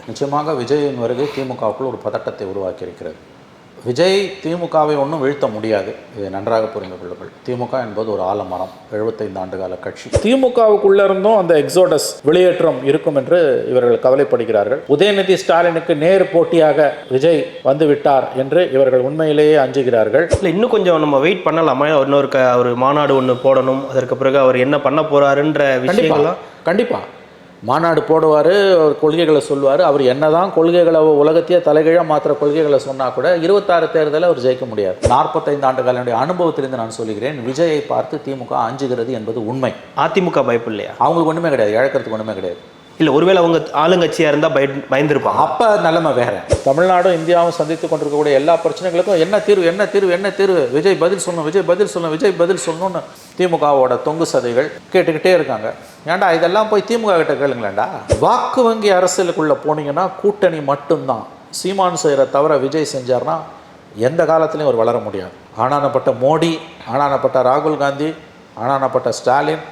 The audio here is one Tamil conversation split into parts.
நிச்சயமாக விஜயின் வருகை திமுகவுக்குள் ஒரு பதட்டத்தை உருவாக்கி இருக்கிறது. விஜய் திமுகவை ஒன்றும் வீழ்த்த முடியாது, இதை நன்றாக புரிந்து கொள்ளுங்கள். திமுக என்பது ஒரு ஆலமரம், 75 ஆண்டுகால கட்சி. திமுகவுக்குள்ளே இருந்தும் அந்த எக்ஸோடஸ் வெளியேற்றம் இருக்கும் என்று இவர்கள் கவலைப்படுகிறார்கள். உதயநிதி ஸ்டாலினுக்கு நேர் போட்டியாக விஜய் வந்து விட்டார் என்று இவர்கள் உண்மையிலேயே அஞ்சுகிறார்கள். இல்லை, இன்னும் கொஞ்சம் நம்ம வெயிட் பண்ணலாமா? இன்னொரு ஒரு மாநாடு ஒன்று போடணும், அதற்கு பிறகு அவர் என்ன பண்ண போறாருன்ற விஷயங்கள்லாம் கண்டிப்பாக மாநாடு போடுவார், அவர் கொள்கைகளை சொல்லுவார். அவர் என்ன தான் கொள்கைகளை உலகத்தையே தலைகீழாக மாத்திர கொள்கைகளை சொன்னால் கூட 26 தேர்தலில் அவர் ஜெயிக்க முடியாது. 45 ஆண்டுகளுடைய அனுபவத்திலிருந்து நான் சொல்லுகிறேன், விஜயை பார்த்து திமுக அஞ்சுகிறது என்பது உண்மை. அதிமுக பயப்பு இல்லையா? அவங்களுக்கு ஒன்றுமே கிடையாது, இழக்கிறதுக்கு ஒன்றுமே கிடையாது. இல்லை, ஒருவேளை அவங்க ஆளுங்கட்சியாக இருந்தால் பயந்துருப்பாங்க. அப்போ நிலைமை வேறு. தமிழ்நாடும் இந்தியாவும் சந்தித்து கொண்டிருக்கக்கூடிய எல்லா பிரச்சனைகளுக்கும் என்ன தீர்வு, என்ன தீர்வு, என்ன தீர்வு, விஜய் பதில் சொல்லணும், விஜய் பதில் சொல்லணும், விஜய் பதில் சொல்லணும்னு திமுகவோட தொங்கு சதைகள் கேட்டுக்கிட்டே இருக்காங்க. ஏன்டா இதெல்லாம் போய் திமுக கிட்ட கேளுங்களேன்டா. வாக்கு வங்கி அரசியலுக்குள்ளே போனீங்கன்னா கூட்டணி மட்டும்தான். சீமான் செய்கிற தவிர விஜய் செஞ்சார்னா எந்த காலத்துலையும் அவர் வளர முடியாது. ஆனானப்பட்ட மோடி, ஆனானப்பட்ட ராகுல் காந்தி, ஆனானப்பட்ட ஸ்டாலின்,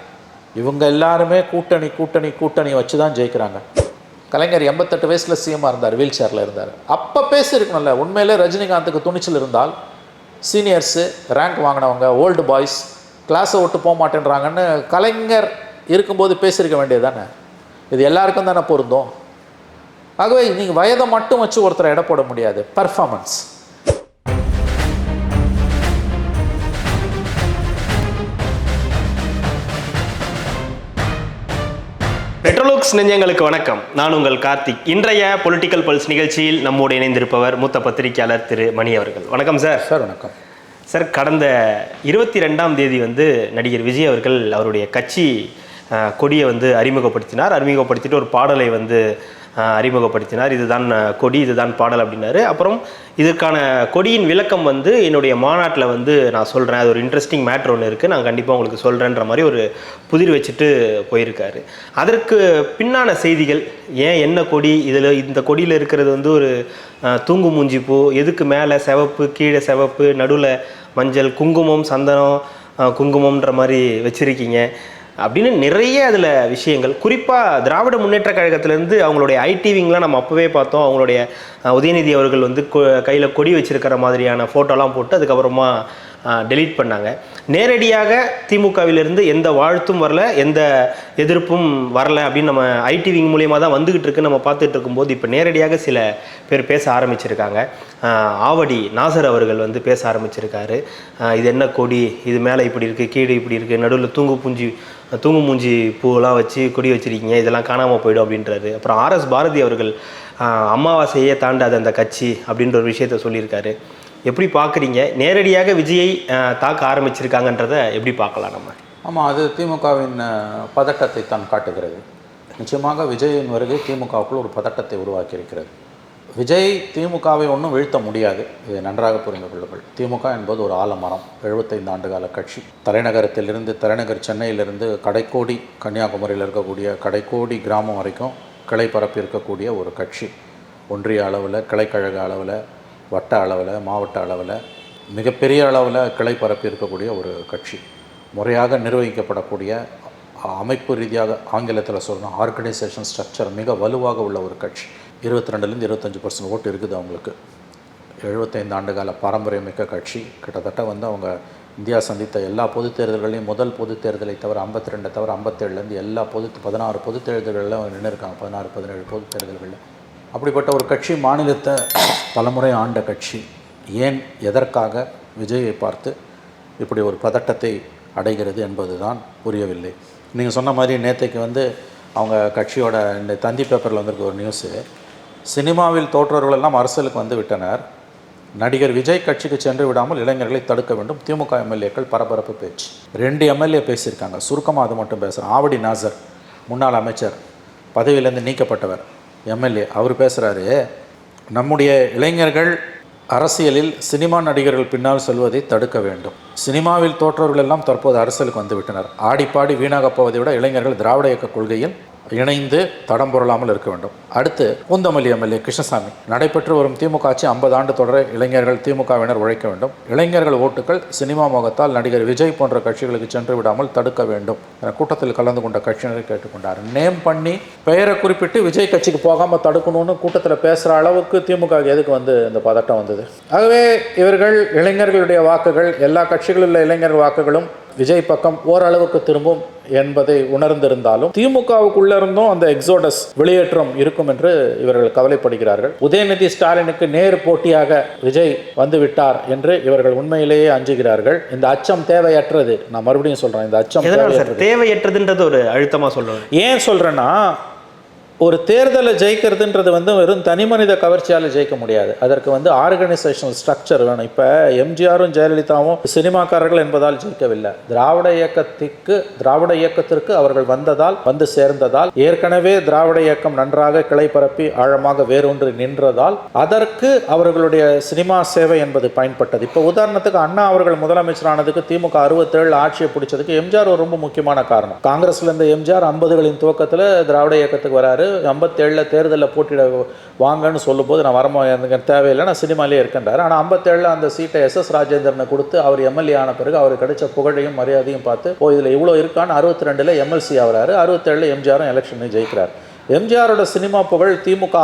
இவங்க எல்லாருமே கூட்டணி கூட்டணி கூட்டணி வச்சு தான் ஜெயிக்கிறாங்க. கலைஞர் 88 வயசில் சிஎம்மாக இருந்தார், வீல் சேரில் இருந்தார். அப்போ பேசியிருக்கணும்ல. உண்மையிலே ரஜினிகாந்துக்கு துணிச்சல் இருந்தால், சீனியர்ஸு, ரேங்க் வாங்கினவங்க, ஓல்டு பாய்ஸ், கிளாஸை விட்டு போக மாட்டேன்றாங்கன்னு கலைஞர் இருக்கும்போது பேசியிருக்க வேண்டியது தானே. இது எல்லாருக்கும் தானே பொருந்தும். ஆகவே நீங்கள் வயதை மட்டும் வச்சு ஒருத்தரை எடை போட முடியாது. பர்ஃபார்மன்ஸ். ரெட்ரோலுக்ஸ் நெஞ்சங்களுக்கு வணக்கம். நான் உங்கள் கார்த்திக். இன்றைய பொலிட்டிக்கல் பல்ஸ் நிகழ்ச்சியில் நம்மோடு இணைந்திருப்பவர் மூத்த பத்திரிகையாளர் திரு மணி அவர்கள். வணக்கம் சார். சார் வணக்கம் சார். கடந்த 22ஆம் தேதி நடிகர் விஜய் அவர்கள் அவருடைய கட்சி கொடியை அறிமுகப்படுத்திட்டு ஒரு பாடலை அறிமுகப்படுத்தினார். இதுதான் கொடி, இதுதான் பாடல் அப்படின்னாரு. அப்புறம் இதற்கான கொடியின் விளக்கம் என்னுடைய மாநாட்டில் நான் சொல்கிறேன், அது ஒரு இன்ட்ரெஸ்டிங் மேட்ரு ஒன்று இருக்குது, நான் கண்டிப்பாக உங்களுக்கு சொல்கிறேன்ற மாதிரி ஒரு புதிர் வச்சுட்டு போயிருக்காரு. அதற்கு பின்னான செய்திகள், ஏன் என்ன கொடி, இந்த கொடியில் இருக்கிறது ஒரு தூங்கு மூஞ்சி பூ, எதுக்கு மேலே சிவப்பு, கீழே சிவப்பு, நடுவில் மஞ்சள், குங்குமம், சந்தனம், குங்குமம்ன்ற மாதிரி வச்சுருக்கீங்க அப்படின்னு நிறைய அதில் விஷயங்கள். குறிப்பாக திராவிட முன்னேற்ற கழகத்திலேருந்து அவங்களுடைய ஐடி விங்லாம் நம்ம அப்போவே பார்த்தோம். அவங்களுடைய உதயநிதி அவர்கள் கையில் கொடி வச்சிருக்கிற மாதிரியான ஃபோட்டோலாம் போட்டு அதுக்கப்புறமா டெலீட் பண்ணாங்க. நேரடியாக திமுகவிலிருந்து எந்த வாழ்த்தும் வரல, எந்த எதிர்ப்பும் வரல அப்படின்னு நம்ம ஐடி விங் மூலியமாக தான் வந்துக்கிட்டு இருக்குன்னு நம்ம பார்த்துட்டு இருக்கும்போது இப்போ நேரடியாக சில பேர் பேச ஆரம்பிச்சிருக்காங்க. ஆவடி நாசர் அவர்கள் பேச ஆரம்பிச்சிருக்காரு. இது என்ன கொடி, இது மேலே இப்படி இருக்குது, கீழே இப்படி இருக்குது, நடுவில் தூங்கு மூஞ்சி பூவெல்லாம் வச்சு கொடி வச்சுருக்கீங்க, இதெல்லாம் காணாமல் போயிடும் அப்படின்றாரு. அப்புறம் ஆர்எஸ் பாரதி அவர்கள் அமாவாசையே தாண்டாது அந்த கட்சி அப்படின்ற ஒரு விஷயத்த சொல்லியிருக்காரு. எப்படி பார்க்குறீங்க? நேரடியாக விஜயை தாக்க ஆரம்பிச்சிருக்காங்கன்றதை எப்படி பார்க்கலாம் நம்ம? ஆமாம், அது திமுகவின் பதட்டத்தை தான் காட்டுகிறது. நிச்சயமாக விஜயின் வருகை திமுகவுக்குள் ஒரு பதட்டத்தை உருவாக்கி இருக்கிறது. விஜய் திமுகவை ஒன்றும் வீழ்த்த முடியாது, இதை நன்றாக புரிந்து கொள்ளுங்கள். திமுக என்பது ஒரு ஆலமரம், 75 ஆண்டுகால கட்சி. தலைநகர் சென்னையிலிருந்து கடைக்கோடி, கன்னியாகுமரியில் இருக்கக்கூடிய கடைக்கோடி கிராமம் வரைக்கும் கிளை பரப்பி இருக்கக்கூடிய ஒரு கட்சி. ஒன்றிய அளவில், கிளைக்கழக அளவில், வட்ட அளவில், மாவட்ட அளவில், மிகப்பெரிய அளவில் கிளை பரப்பி இருக்கக்கூடிய ஒரு கட்சி. முறையாக நிர்வகிக்கப்படக்கூடிய, அமைப்பு ரீதியாக ஆங்கிலத்தில் சொல்லணும், ஆர்கனைசேஷன் ஸ்ட்ரக்சர் மிக வலுவாக உள்ள ஒரு கட்சி. 22லேருந்து 25% ஓட்டு இருக்குது அவங்களுக்கு. 75 ஆண்டுகால பாரம்பரியமிக்க கட்சி. கிட்டத்தட்ட அவங்க இந்தியா சந்தித்த எல்லா பொதுத் தேர்தல்களையும், முதல் பொதுத் தேர்தலை தவிர 52 தவிர 57லேருந்து எல்லா 16 பொதுத் தேர்தல்களில் அவங்க நின்று இருக்காங்க. 16-17 பொதுத் தேர்தல்களில். அப்படிப்பட்ட ஒரு கட்சி, மாநிலத்தை பலமுறை ஆண்ட கட்சி, ஏன் எதற்காக விஜயை பார்த்து இப்படி ஒரு பதட்டத்தை அடைகிறது என்பது தான் புரியவில்லை. நீங்கள் சொன்ன மாதிரி நேற்றைக்கு அவங்க கட்சியோட இந்த தந்தி பேப்பரில் வந்திருக்க ஒரு நியூஸு, சினிமாவில் தோற்றவர்களெல்லாம் அரசியலுக்கு விட்டனர், நடிகர் விஜய் கட்சிக்கு சென்று விடாமல் இளைஞர்களை தடுக்க வேண்டும், திமுக எம்எல்ஏக்கள் பரபரப்பு பேச்சு. 2 எம்எல்ஏ பேசியிருக்காங்க. சுருக்கமாக அது மட்டும் பேசுகிறேன். ஆவடி நாசர், முன்னாள் அமைச்சர், பதவியிலேருந்து நீக்கப்பட்டவர், எம்எல்ஏ, அவர் பேசுகிறாரு, நம்முடைய இளைஞர்கள் அரசியலில் சினிமா நடிகர்கள் பின்னால் செல்வதை தடுக்க வேண்டும். சினிமாவில் தோற்றவர்கள் எல்லாம் தற்போது அரசியலுக்கு விட்டனர். ஆடிப்பாடி வீணாக போவதை விட இளைஞர்கள் திராவிட இயக்க கொள்கையில் இணைந்து தடம் புரளாமல் இருக்க வேண்டும். அடுத்து பூந்தமல்லி எம்எல்ஏ கிருஷ்ணசாமி, நடைபெற்று வரும் திமுக ஆட்சி 50 ஆண்டு தொடர இளைஞர்கள் திமுகவினர் உழைக்க வேண்டும். இளைஞர்கள் ஓட்டுகள் சினிமா முகத்தால் நடிகர் விஜய் போன்ற கட்சிகளுக்கு சென்று விடாமல் தடுக்க வேண்டும் என கூட்டத்தில் கலந்து கொண்ட கட்சியினரை கேட்டுக்கொண்டார். நேம் பண்ணி பெயரை குறிப்பிட்டு விஜய் கட்சிக்கு போகாமல் தடுக்கணும்னு கூட்டத்தில் பேசுகிற அளவுக்கு திமுக எதுக்கு இந்த பதட்டம் வந்தது? ஆகவே இவர்கள் இளைஞர்களுடைய வாக்குகள், எல்லா கட்சிகளில் உள்ள இளைஞர்கள் வாக்குகளும் விஜய் பக்கம் ஓரளவுக்கு திரும்பும் என்பதை உணர்ந்திருந்தாலும் திமுகவுக்குள்ள இருந்தும் அந்த எக்ஸோடஸ் வெளியேற்றம் இருக்கும் என்று இவர்கள் கவலைப்படுகிறார்கள். உதயநிதி ஸ்டாலினுக்கு நேர் போட்டியாக விஜய் வந்து விட்டார் என்று இவர்கள் உண்மையிலேயே அஞ்சுகிறார்கள். இந்த அச்சம் தேவையற்றது. நான் மறுபடியும் சொல்றேன், இந்த அச்சம் தேவையற்றதுன்றது ஒரு அழுத்தமா சொல்றேன். ஏன் சொல்றேன்னா, ஒரு தேர்தலை ஜெயிக்கிறதுன்றது வெறும் தனி மனித கவர்ச்சியால் ஜெயிக்க முடியாது. அதற்கு ஆர்கனைசேஷனல் ஸ்ட்ரக்சர் வேணும். இப்போ எம்ஜிஆரும் ஜெயலலிதாவும் சினிமாக்காரர்கள் என்பதால் ஜெயிக்கவில்லை. திராவிட இயக்கத்திற்கு அவர்கள் வந்து சேர்ந்ததால், ஏற்கனவே திராவிட இயக்கம் நன்றாக கிளை பரப்பி ஆழமாக வேரூன்றி நின்றதால் அதற்கு அவர்களுடைய சினிமா சேவை என்பது பயன்பட்டது. இப்போ உதாரணத்துக்கு அண்ணா அவர்கள் முதலமைச்சரானதுக்கு திமுக 67 ஆட்சியை பிடிச்சதுக்கு எம்ஜிஆர் ஒரு ரொம்ப முக்கியமான காரணம். காங்கிரஸ்ல இருந்த எம்ஜிஆர் 50களின் துவக்கத்தில் திராவிட இயக்கத்துக்கு வராரு. 57 தேர்தலில் போட்டியிட வாங்கன்னு சொல்லும்போது நான் வரமா எனக்கு தேவையில்லை, நான் சினிமாலே இருக்கின்றார். ஆனால் 57 அந்த சீட்டை SS ராஜேந்திரனை கொடுத்து அவர் எம்எல்ஏ ஆன பிறகு அவருக்கு கிடைச்ச புகழையும் மரியாதையும் பார்த்து இதில் இவ்வளோ இருக்கான்னு 62 எம்எல்சி ஆகிறாரு. 67 எம்ஜிஆரும் எலெக்ஷனை ஜெயிக்கிறார். எம்ஜிஆரோட சினிமா புகழ் திமுக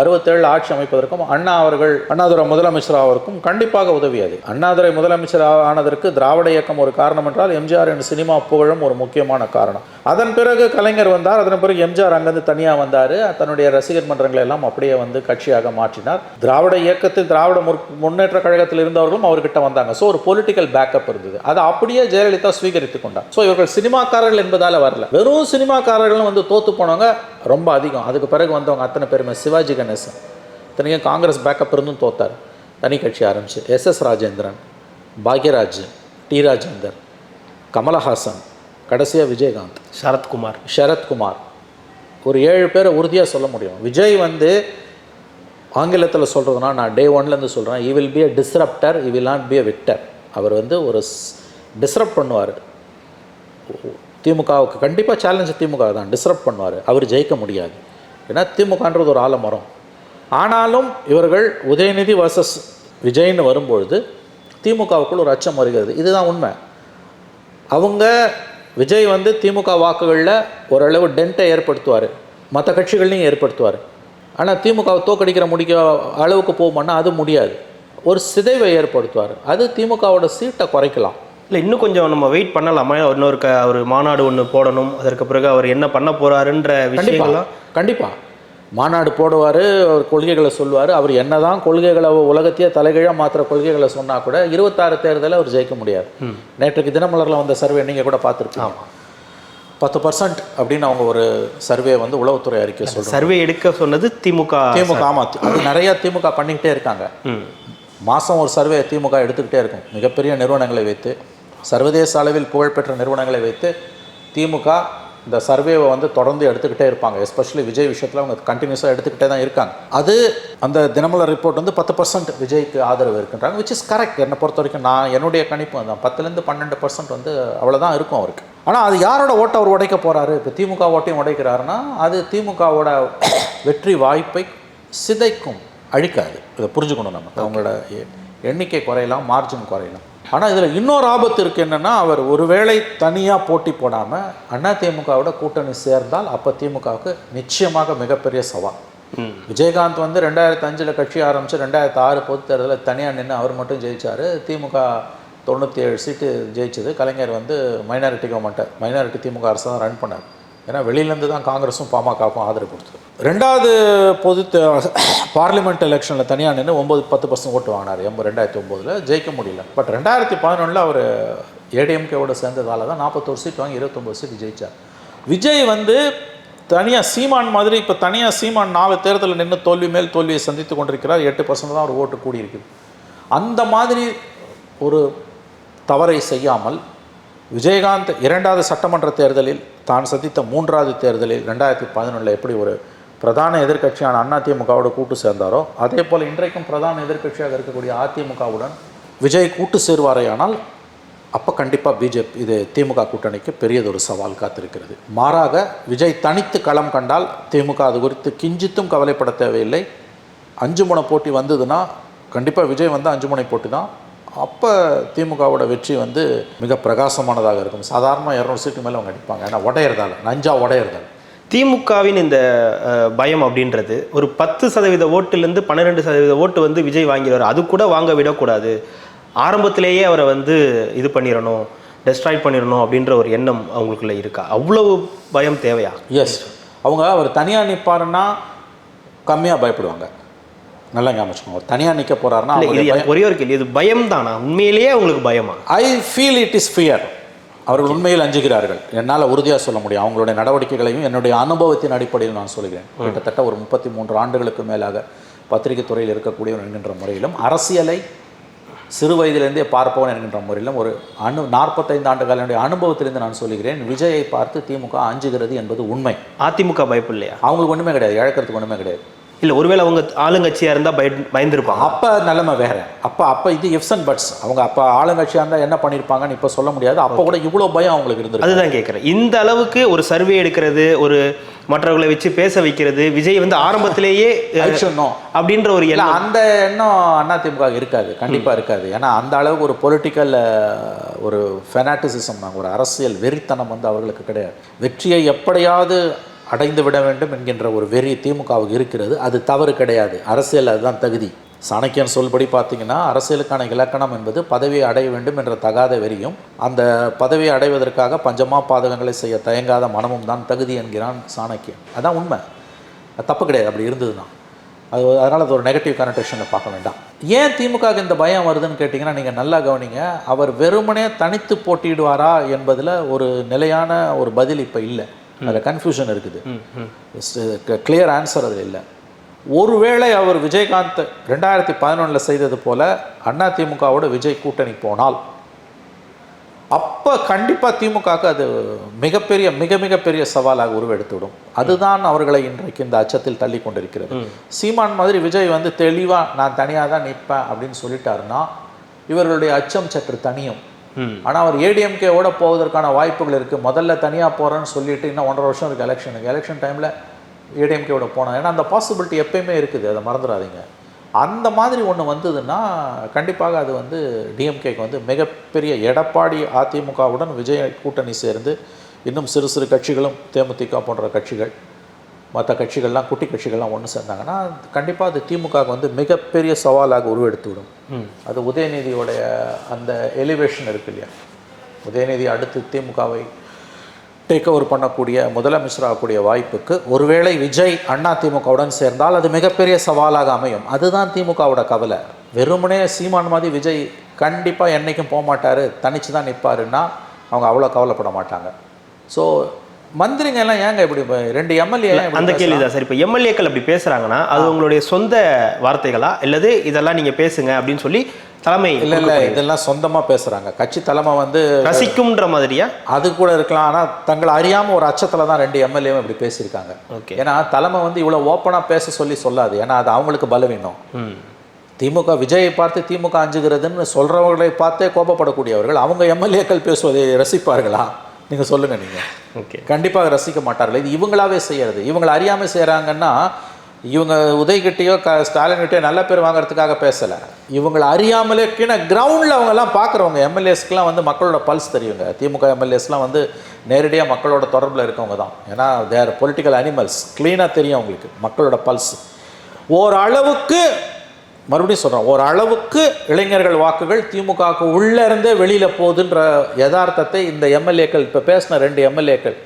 67 ஆட்சி அமைப்பதற்கும் அண்ணாதுரை முதலமைச்சர் ஆவதற்கும் கண்டிப்பாக உதவியது. அண்ணாதுரை முதலமைச்சர் ஆனதற்கு திராவிட இயக்கம் ஒரு காரணம் என்றால் எம்ஜிஆரின் சினிமா புகழும் ஒரு முக்கியமான காரணம். அதன் பிறகு கலைஞர் வந்தார். அதன் பிறகு எம்ஜிஆர் அங்கிருந்து தனியாக வந்தார். தன்னுடைய ரசிகர் மன்றங்களை எல்லாம் அப்படியே கட்சியாக மாற்றினார். திராவிட இயக்கத்தில் திராவிட முன்னேற்ற கழகத்தில் இருந்தவர்களும் அவர்கிட்ட வந்தாங்க. ஸோ ஒரு பொலிட்டிக்கல் பேக்கப் இருந்தது. அதை அப்படியே ஜெயலலிதா ஸ்வீகரித்து கொண்டார். ஸோ இவர்கள் சினிமாக்காரர்கள் என்பதால் வரல. வெறும் சினிமாக்காரர்களும் தோத்து போனவங்க ரொம்ப அதிகம். அதுக்கு பிறகு வந்தவங்க அத்தனை பேருமே சிவாஜி கணேசன் இத்தனைக்கும் காங்கிரஸ் பேக்கப் இருந்தும் தோத்தார். தனி கட்சி ஆரம்பிச்சு SS ராஜேந்திரன், பாக்யராஜ், டி ராஜேந்தர், கமலஹாசன், கடைசியாக விஜயகாந்த், சரத்குமார் ஒரு 7 பேரை உறுதியாக சொல்ல முடியும். விஜய் ஆங்கிலத்தில் சொல்கிறதுனா நான் டே 1லேருந்து சொல்கிறேன், he will be a disruptor, he will not be a victor. அவர் ஒரு டிஸ்ரப்ட் பண்ணுவார். திமுகவுக்கு கண்டிப்பாக சேலஞ்சு திமுக தான் டிஸ்ரப்ட் பண்ணுவார். அவர் ஜெயிக்க முடியாது. ஏன்னா திமுகன்றது ஒரு ஆலமரம். ஆனாலும் இவர்கள் உதயநிதி வர்சஸ் விஜய்னு வரும்பொழுது திமுகவுக்குள் ஒரு அச்சம் வருகிறது. இதுதான் உண்மை. விஜய் திமுக வாக்குகளில் ஓரளவு டென்ட்டை ஏற்படுத்துவார், மற்ற கட்சிகள்லையும் ஏற்படுத்துவார். ஆனால் திமுகவை தோக்கடிக்கிற அளவுக்கு போகுமான்னா அது முடியாது. ஒரு சிதைவை ஏற்படுத்துவார். அது திமுகவோட சீட்டை குறைக்கலாம். இல்லை, இன்னும் கொஞ்சம் நம்ம வெயிட் பண்ணலாமா? ஒரு மாநாடு ஒன்று போடணும், அதற்கு பிறகு அவர் என்ன பண்ண போகிறாருன்ற விஷயங்கள்லாம் கண்டிப்பாக மாநாடு போடுவார். அவர் கொள்கைகளை சொல்லுவார். அவர் என்ன தான் கொள்கைகளை உலகத்தையே தலைகீழாக மாத்திர கொள்கைகளை சொன்னால் கூட 26 தேர்தலில் அவர் ஜெயிக்க முடியாது. நேற்றுக்கு தினமலரில் வந்த சர்வே நீங்கள் கூட பார்த்துருக்கீங்க. 10% அப்படின்னு அவங்க ஒரு சர்வே உளவுத்துறை அறிக்கை சொல்கிறாங்க. சர்வே எடுக்க சொன்னது திமுக. ஆமாம், அது நிறையா திமுக பண்ணிக்கிட்டே இருக்காங்க. மாதம் ஒரு சர்வே திமுக எடுத்துக்கிட்டே இருக்கும். மிகப்பெரிய நிறுவனங்களை வைத்து, சர்வதேச அளவில் புகழ்பெற்ற நிறுவனங்களை வைத்து திமுக இந்த சர்வேவை தொடர்ந்து எடுத்துக்கிட்டே இருப்பாங்க. எஸ்பெஷலி விஜய் விஷயத்தில் அவங்க கண்டினியூஸாக எடுத்துக்கிட்டே தான் இருக்காங்க. அது அந்த தினமலர் ரிப்போர்ட் 10% விஜய்க்கு ஆதரவு இருக்குன்றாங்க, விச் இஸ் கரெக்ட். என்னை பொறுத்த வரைக்கும் என்னுடைய கணிப்பு தான் 10லேருந்து 12% அவ்வளோதான் இருக்கும் அவருக்கு. ஆனால் அது யாரோட ஓட்டை அவர் உடைக்க போகிறாரு? இப்போ திமுக ஓட்டையும் உடைக்கிறாருன்னா அது திமுகவோட வெற்றி வாய்ப்பை சிதைக்கும், அழிக்காது. இதை புரிஞ்சுக்கணும். நம்ம அவங்களோட எண்ணிக்கை குறையலாம், மார்ஜின் குறையலாம். ஆனால் இதில் இன்னொரு ஆபத்து இருக்குது. என்னென்னா, அவர் ஒருவேளை தனியாக போட்டி போடாமல் அதிமுகவோட கூட்டணி சேர்ந்தால் அப்போ திமுகவுக்கு நிச்சயமாக மிகப்பெரிய சவால். விஜயகாந்த் 2005 கட்சி ஆரம்பித்து 2006 பொது தேர்தலில் தனியாக நின்று அவர் மட்டும் ஜெயித்தார். திமுக 97 சீட்டு ஜெயிச்சது. கலைஞர் மைனாரிட்டி கவர்மெண்ட்டை, மைனாரிட்டி திமுக அரசு தான் ரன் பண்ணார். ஏன்னா வெளியிலேருந்து தான் காங்கிரஸும் பாமகவுக்கும் ஆதரவு கொடுத்தது. 2வது பொது பார்லிமெண்ட் எலெக்ஷனில் தனியாக நின்று 9-10% ஓட்டு வாங்கினார். 2009 ஜெயிக்க முடியல. பட் 2011 அவர் ஏடிஎம்கேவோட சேர்ந்ததால தான் 41 சீட் வாங்கி 29 சீட் ஜெயித்தார். விஜய் தனியாக சீமான் மாதிரி இப்போ தனியாக சீமான் 4 தேர்தலில் நின்று தோல்வி மேல் தோல்வியை சந்தித்து கொண்டிருக்கிறார். 8% தான் அவர் ஓட்டு கூடியிருக்குது. அந்த மாதிரி ஒரு தவறை செய்யாமல் விஜயகாந்த் 2வது சட்டமன்ற தேர்தலில் தான் சந்தித்த 3வது தேர்தலில் 2011 எப்படி ஒரு பிரதான எதிர்க்கட்சியான அதிமுகவோட கூட்டு சேர்ந்தாரோ, அதே போல் இன்றைக்கும் பிரதான எதிர்க்கட்சியாக இருக்கக்கூடிய அதிமுகவுடன் விஜய் கூட்டு சேர்வாரையானால் அப்போ கண்டிப்பாக பிஜேபி இது திமுக கூட்டணிக்கு பெரியதொரு சவால் காத்திருக்கிறது. மாறாக விஜய் தனித்து களம் கண்டால் திமுக அது குறித்து கிஞ்சித்தும் கவலைப்பட தேவையில்லை. 5 முனை போட்டி வந்ததுன்னா கண்டிப்பாக விஜய் வந்து 5 முனை போட்டி தான். அப்போ திமுகவோட வெற்றி வந்து மிக பிரகாசமானதாக இருக்கும். சாதாரணமாக 200 சீட்டு மேலே அவங்க அடிப்பாங்க. ஏன்னா உடையிறதால நஞ்சா உடையிறதால. திமுகவின் இந்த பயம் அப்படின்றது ஒரு 10% ஓட்டுலேருந்து 12% ஓட்டு வந்து விஜய் வாங்கிடுவார். அது கூட வாங்க விடக்கூடாது, ஆரம்பத்திலேயே அவரை வந்து இது பண்ணிடணும், டெஸ்ட்ராய் பண்ணிடணும் அப்படின்ற ஒரு எண்ணம் அவங்களுக்குள்ள இருக்கா? அவ்வளவு பயம் தேவையா? எஸ், அவங்க அவர் தனியாக நிற்பாருன்னா கம்மியாக பயப்படுவாங்க. நல்லா ஞாபகம், அவர் தனியாக நிற்க போகிறாருன்னா ஒரே ஒரு கேள்வி, இது பயம் தானா? உண்மையிலேயே அவங்களுக்கு பயமா? I feel it is fear. அவர்கள் உண்மையில் அஞ்சுகிறார்கள். என்னால் உறுதியாக சொல்ல முடியும். அவங்களுடைய நடவடிக்கைகளையும் என்னுடைய அனுபவத்தின் அடிப்படையில் நான் சொல்கிறேன். கிட்டத்தட்ட ஒரு 33 ஆண்டுகளுக்கு மேலாக பத்திரிகை துறையில் இருக்கக்கூடியவன் என்கின்ற முறையிலும், அரசியலை சிறு வயதிலிருந்தே பார்ப்பவன் என்கின்ற முறையிலும், ஒரு 45 ஆண்டு கால அனுபவத்திலிருந்து நான் சொல்கிறேன், விஜயை பார்த்து திமுக அஞ்சுகிறது என்பது உண்மை. அதிமுக பயப்பு இல்லையா? அவங்களுக்கு ஒன்றுமே கிடையாது, இழக்கிறதுக்கு ஒன்றுமே கிடையாது. இல்லை, ஒருவேளை அவங்க ஆளுங்கட்சியாக இருந்தால் பயந்துருப்பாங்க. அப்போ நிலைமை வேறு. அப்போ இது இஃப்ஸ் அண்ட் பட்ஸ். அவங்க அப்போ ஆளுங்கட்சியாக இருந்தால் என்ன பண்ணியிருப்பாங்கன்னு இப்போ சொல்ல முடியாது. அப்போ கூட இவ்வளோ பயம் அவங்களுக்கு இருந்தது. அதுதான் கேட்குறேன். இந்த அளவுக்கு ஒரு சர்வே எடுக்கிறது, ஒரு மற்றவர்களை வச்சு பேச வைக்கிறது, விஜய் வந்து ஆரம்பத்திலேயே அப்படின்ற ஒரு எண்ணம், அந்த எண்ணம் அதிமுக இருக்காது, கண்டிப்பாக இருக்காது. ஏன்னா அந்த அளவுக்கு ஒரு பொலிட்டிக்கல் ஒரு ஃபெனாட்டிசிசம், ஒரு அரசியல் வெறித்தனம் வந்து அவர்களுக்கு கிடையாது. வெற்றியை எப்படியாவது அடைந்து விட வேண்டும் என்கின்ற ஒரு வெறி திமுகவுக்கு இருக்கிறது. அது தவறு கிடையாது, அரசியல் அதுதான் தகுதி. சாணக்கியன் சொல்படி பார்த்தீங்கன்னா, அரசியலுக்கான இலக்கணம் என்பது பதவியை அடைய வேண்டும் என்ற தகாத வெறியும், அந்த பதவியை அடைவதற்காக பஞ்சமா பாதகங்களை செய்ய தயங்காத மனமும் தான் தகுதி என்கிறான் சாணக்கியன். அதான் உண்மை, அது தப்பு கிடையாது. அப்படி இருந்ததுன்னா அது அதனால் அது ஒரு நெகட்டிவ் கனெக்டேஷனில் பார்க்க வேண்டாம். ஏன் திமுகவுக்கு இந்த பயம் வருதுன்னு கேட்டிங்கன்னா, நீங்கள் நல்லா கவனிங்க. அவர் வெறுமனே தனித்து போட்டியிடுவாரா என்பதில் ஒரு நிலையான ஒரு பதில் இப்போ இல்லை. அதில் கன்ஃபியூஷன் இருக்குது, கிளியர் ஆன்சர் அதில் இல்லை. ஒருவேளை அவர் விஜயகாந்த் 2011 செய்தது போல அதிமுகவோட விஜய் கூட்டணி போனால், அப்போ கண்டிப்பாக திமுகவுக்கு அது மிகப்பெரிய சவாலாக உருவெடுத்துவிடும். அதுதான் அவர்களை இன்றைக்கு இந்த அச்சத்தில் தள்ளி கொண்டிருக்கிறது. சீமான் மாதிரி விஜய் வந்து தெளிவாக நான் தனியாக தான் நிற்பேன் அப்படின்னு சொல்லிட்டாருன்னா இவர்களுடைய அச்சம் சற்று தனியும். ஆனால் அவர் ஏடிஎம்கேவோட போவதற்கான வாய்ப்புகள் இருக்குது. முதல்ல தனியாக போகிறேன்னு சொல்லிட்டு இன்னும் 1.5 வருஷம் இருக்குது எலெக்ஷனுக்கு. எலெக்ஷன் டைமில் ஏடிஎம்கேவோட போனோம். ஏன்னா அந்த பாசிபிலிட்டி எப்பயுமே இருக்குது, அதை மறந்துடாதீங்க. அந்த மாதிரி ஒன்று வந்ததுன்னா கண்டிப்பாக அது வந்து டிஎம்கேக்கு வந்து மிகப்பெரிய, எடப்பாடி அதிமுகவுடன் விஜய் கூட்டணி சேர்ந்து இன்னும் சிறு சிறு கட்சிகளும் தேமுதிக போன்ற கட்சிகள், மற்ற கட்சிகள்லாம் குட்டி கட்சிகள்லாம் ஒன்று சேர்ந்தாங்கன்னா கண்டிப்பாக அது திமுகவுக்கு வந்து மிகப்பெரிய சவாலாக உருவெடுத்துவிடும். அது உதயநிதியோடைய அந்த எலிவேஷன் இருக்கு இல்லையா, உதயநிதி அடுத்து திமுகவை டேக் ஓவர் பண்ணக்கூடிய முதலமைச்சராகக்கூடிய வாய்ப்புக்கு ஒருவேளை விஜய் அதிமுகவுடன் சேர்ந்தால் அது மிகப்பெரிய சவாலாக அமையும். அதுதான் திமுகவோட கவலை. வெறுமனே சீமான் மாதிரி விஜய் கண்டிப்பாக என்றைக்கும் போக மாட்டார், தனிச்சு தான் நிற்பாருன்னா அவங்க அவ்வளோ கவலைப்பட மாட்டாங்க. ஸோ மந்திரிங்க எல்லாம் ஏங்க இப்படி 2 எம்எல்ஏ அந்த கேள்வி தான் சார். இப்போ எம்எல்ஏக்கள் அப்படி பேசுகிறாங்கன்னா அது உங்களுடைய சொந்த வார்த்தைகளா, இல்லது இதெல்லாம் நீங்கள் பேசுங்க அப்படின்னு சொல்லி தலைமை? இல்லை, இதெல்லாம் சொந்தமாக பேசுகிறாங்க. கட்சி தலைமை வந்து ரசிக்கும்ன்ற மாதிரியா அது கூட இருக்கலாம். ஆனால் தங்களை அறியாமல் ஒரு அச்சத்தில் தான் 2 எம்எல்ஏவும் இப்படி பேசியிருக்காங்க. ஓகே, ஏன்னா தலைமை வந்து இவ்வளோ ஓப்பனாக பேச சொல்லாது. ஏன்னா அது அவங்களுக்கு பலவீனம். திமுக விஜயை பார்த்து திமுக அஞ்சுகிறதுன்னு சொல்கிறவர்களை பார்த்தே கோபப்படக்கூடியவர்கள் அவங்க எம்எல்ஏக்கள் பேசுவதை ரசிப்பார்களா? நீங்கள் சொல்லுங்கள். நீங்கள் ஓகே, கண்டிப்பாக ரசிக்க மாட்டார்கள். இது இவங்களாவே செய்கிறது. இவங்களை அறியாமல் செய்கிறாங்கன்னா இவங்க உதயகிட்டையோ ஸ்டாலின்கிட்டையோ நல்ல பேர் வாங்குறதுக்காக பேசலை. இவங்களை அறியாமலே கிரவுண்டில் அவங்கெல்லாம் பார்க்குறவங்க எம்எல்ஏஸ்க்கெலாம் வந்து மக்களோட பல்ஸ் தெரியுங்க. திமுக எம்எல்ஏஸ்லாம் வந்து நேரடியாக மக்களோட தொடர்பில் இருக்கவங்க தான். ஏன்னா தேர் பொலிட்டிக்கல் அனிமல்ஸ். க்ளீனாக தெரியும் அவங்களுக்கு மக்களோட பல்ஸ். ஓரளவுக்கு, மறுபடியும் சொல்கிறேன், ஓரளவுக்கு இளைஞர்கள் வாக்குகள் திமுகவுக்கு உள்ளே இருந்தே வெளியில் போகுதுன்ற யதார்த்தத்தை இந்த எம்எல்ஏக்கள், இப்போ பேசின 2 எம்எல்ஏக்கள்,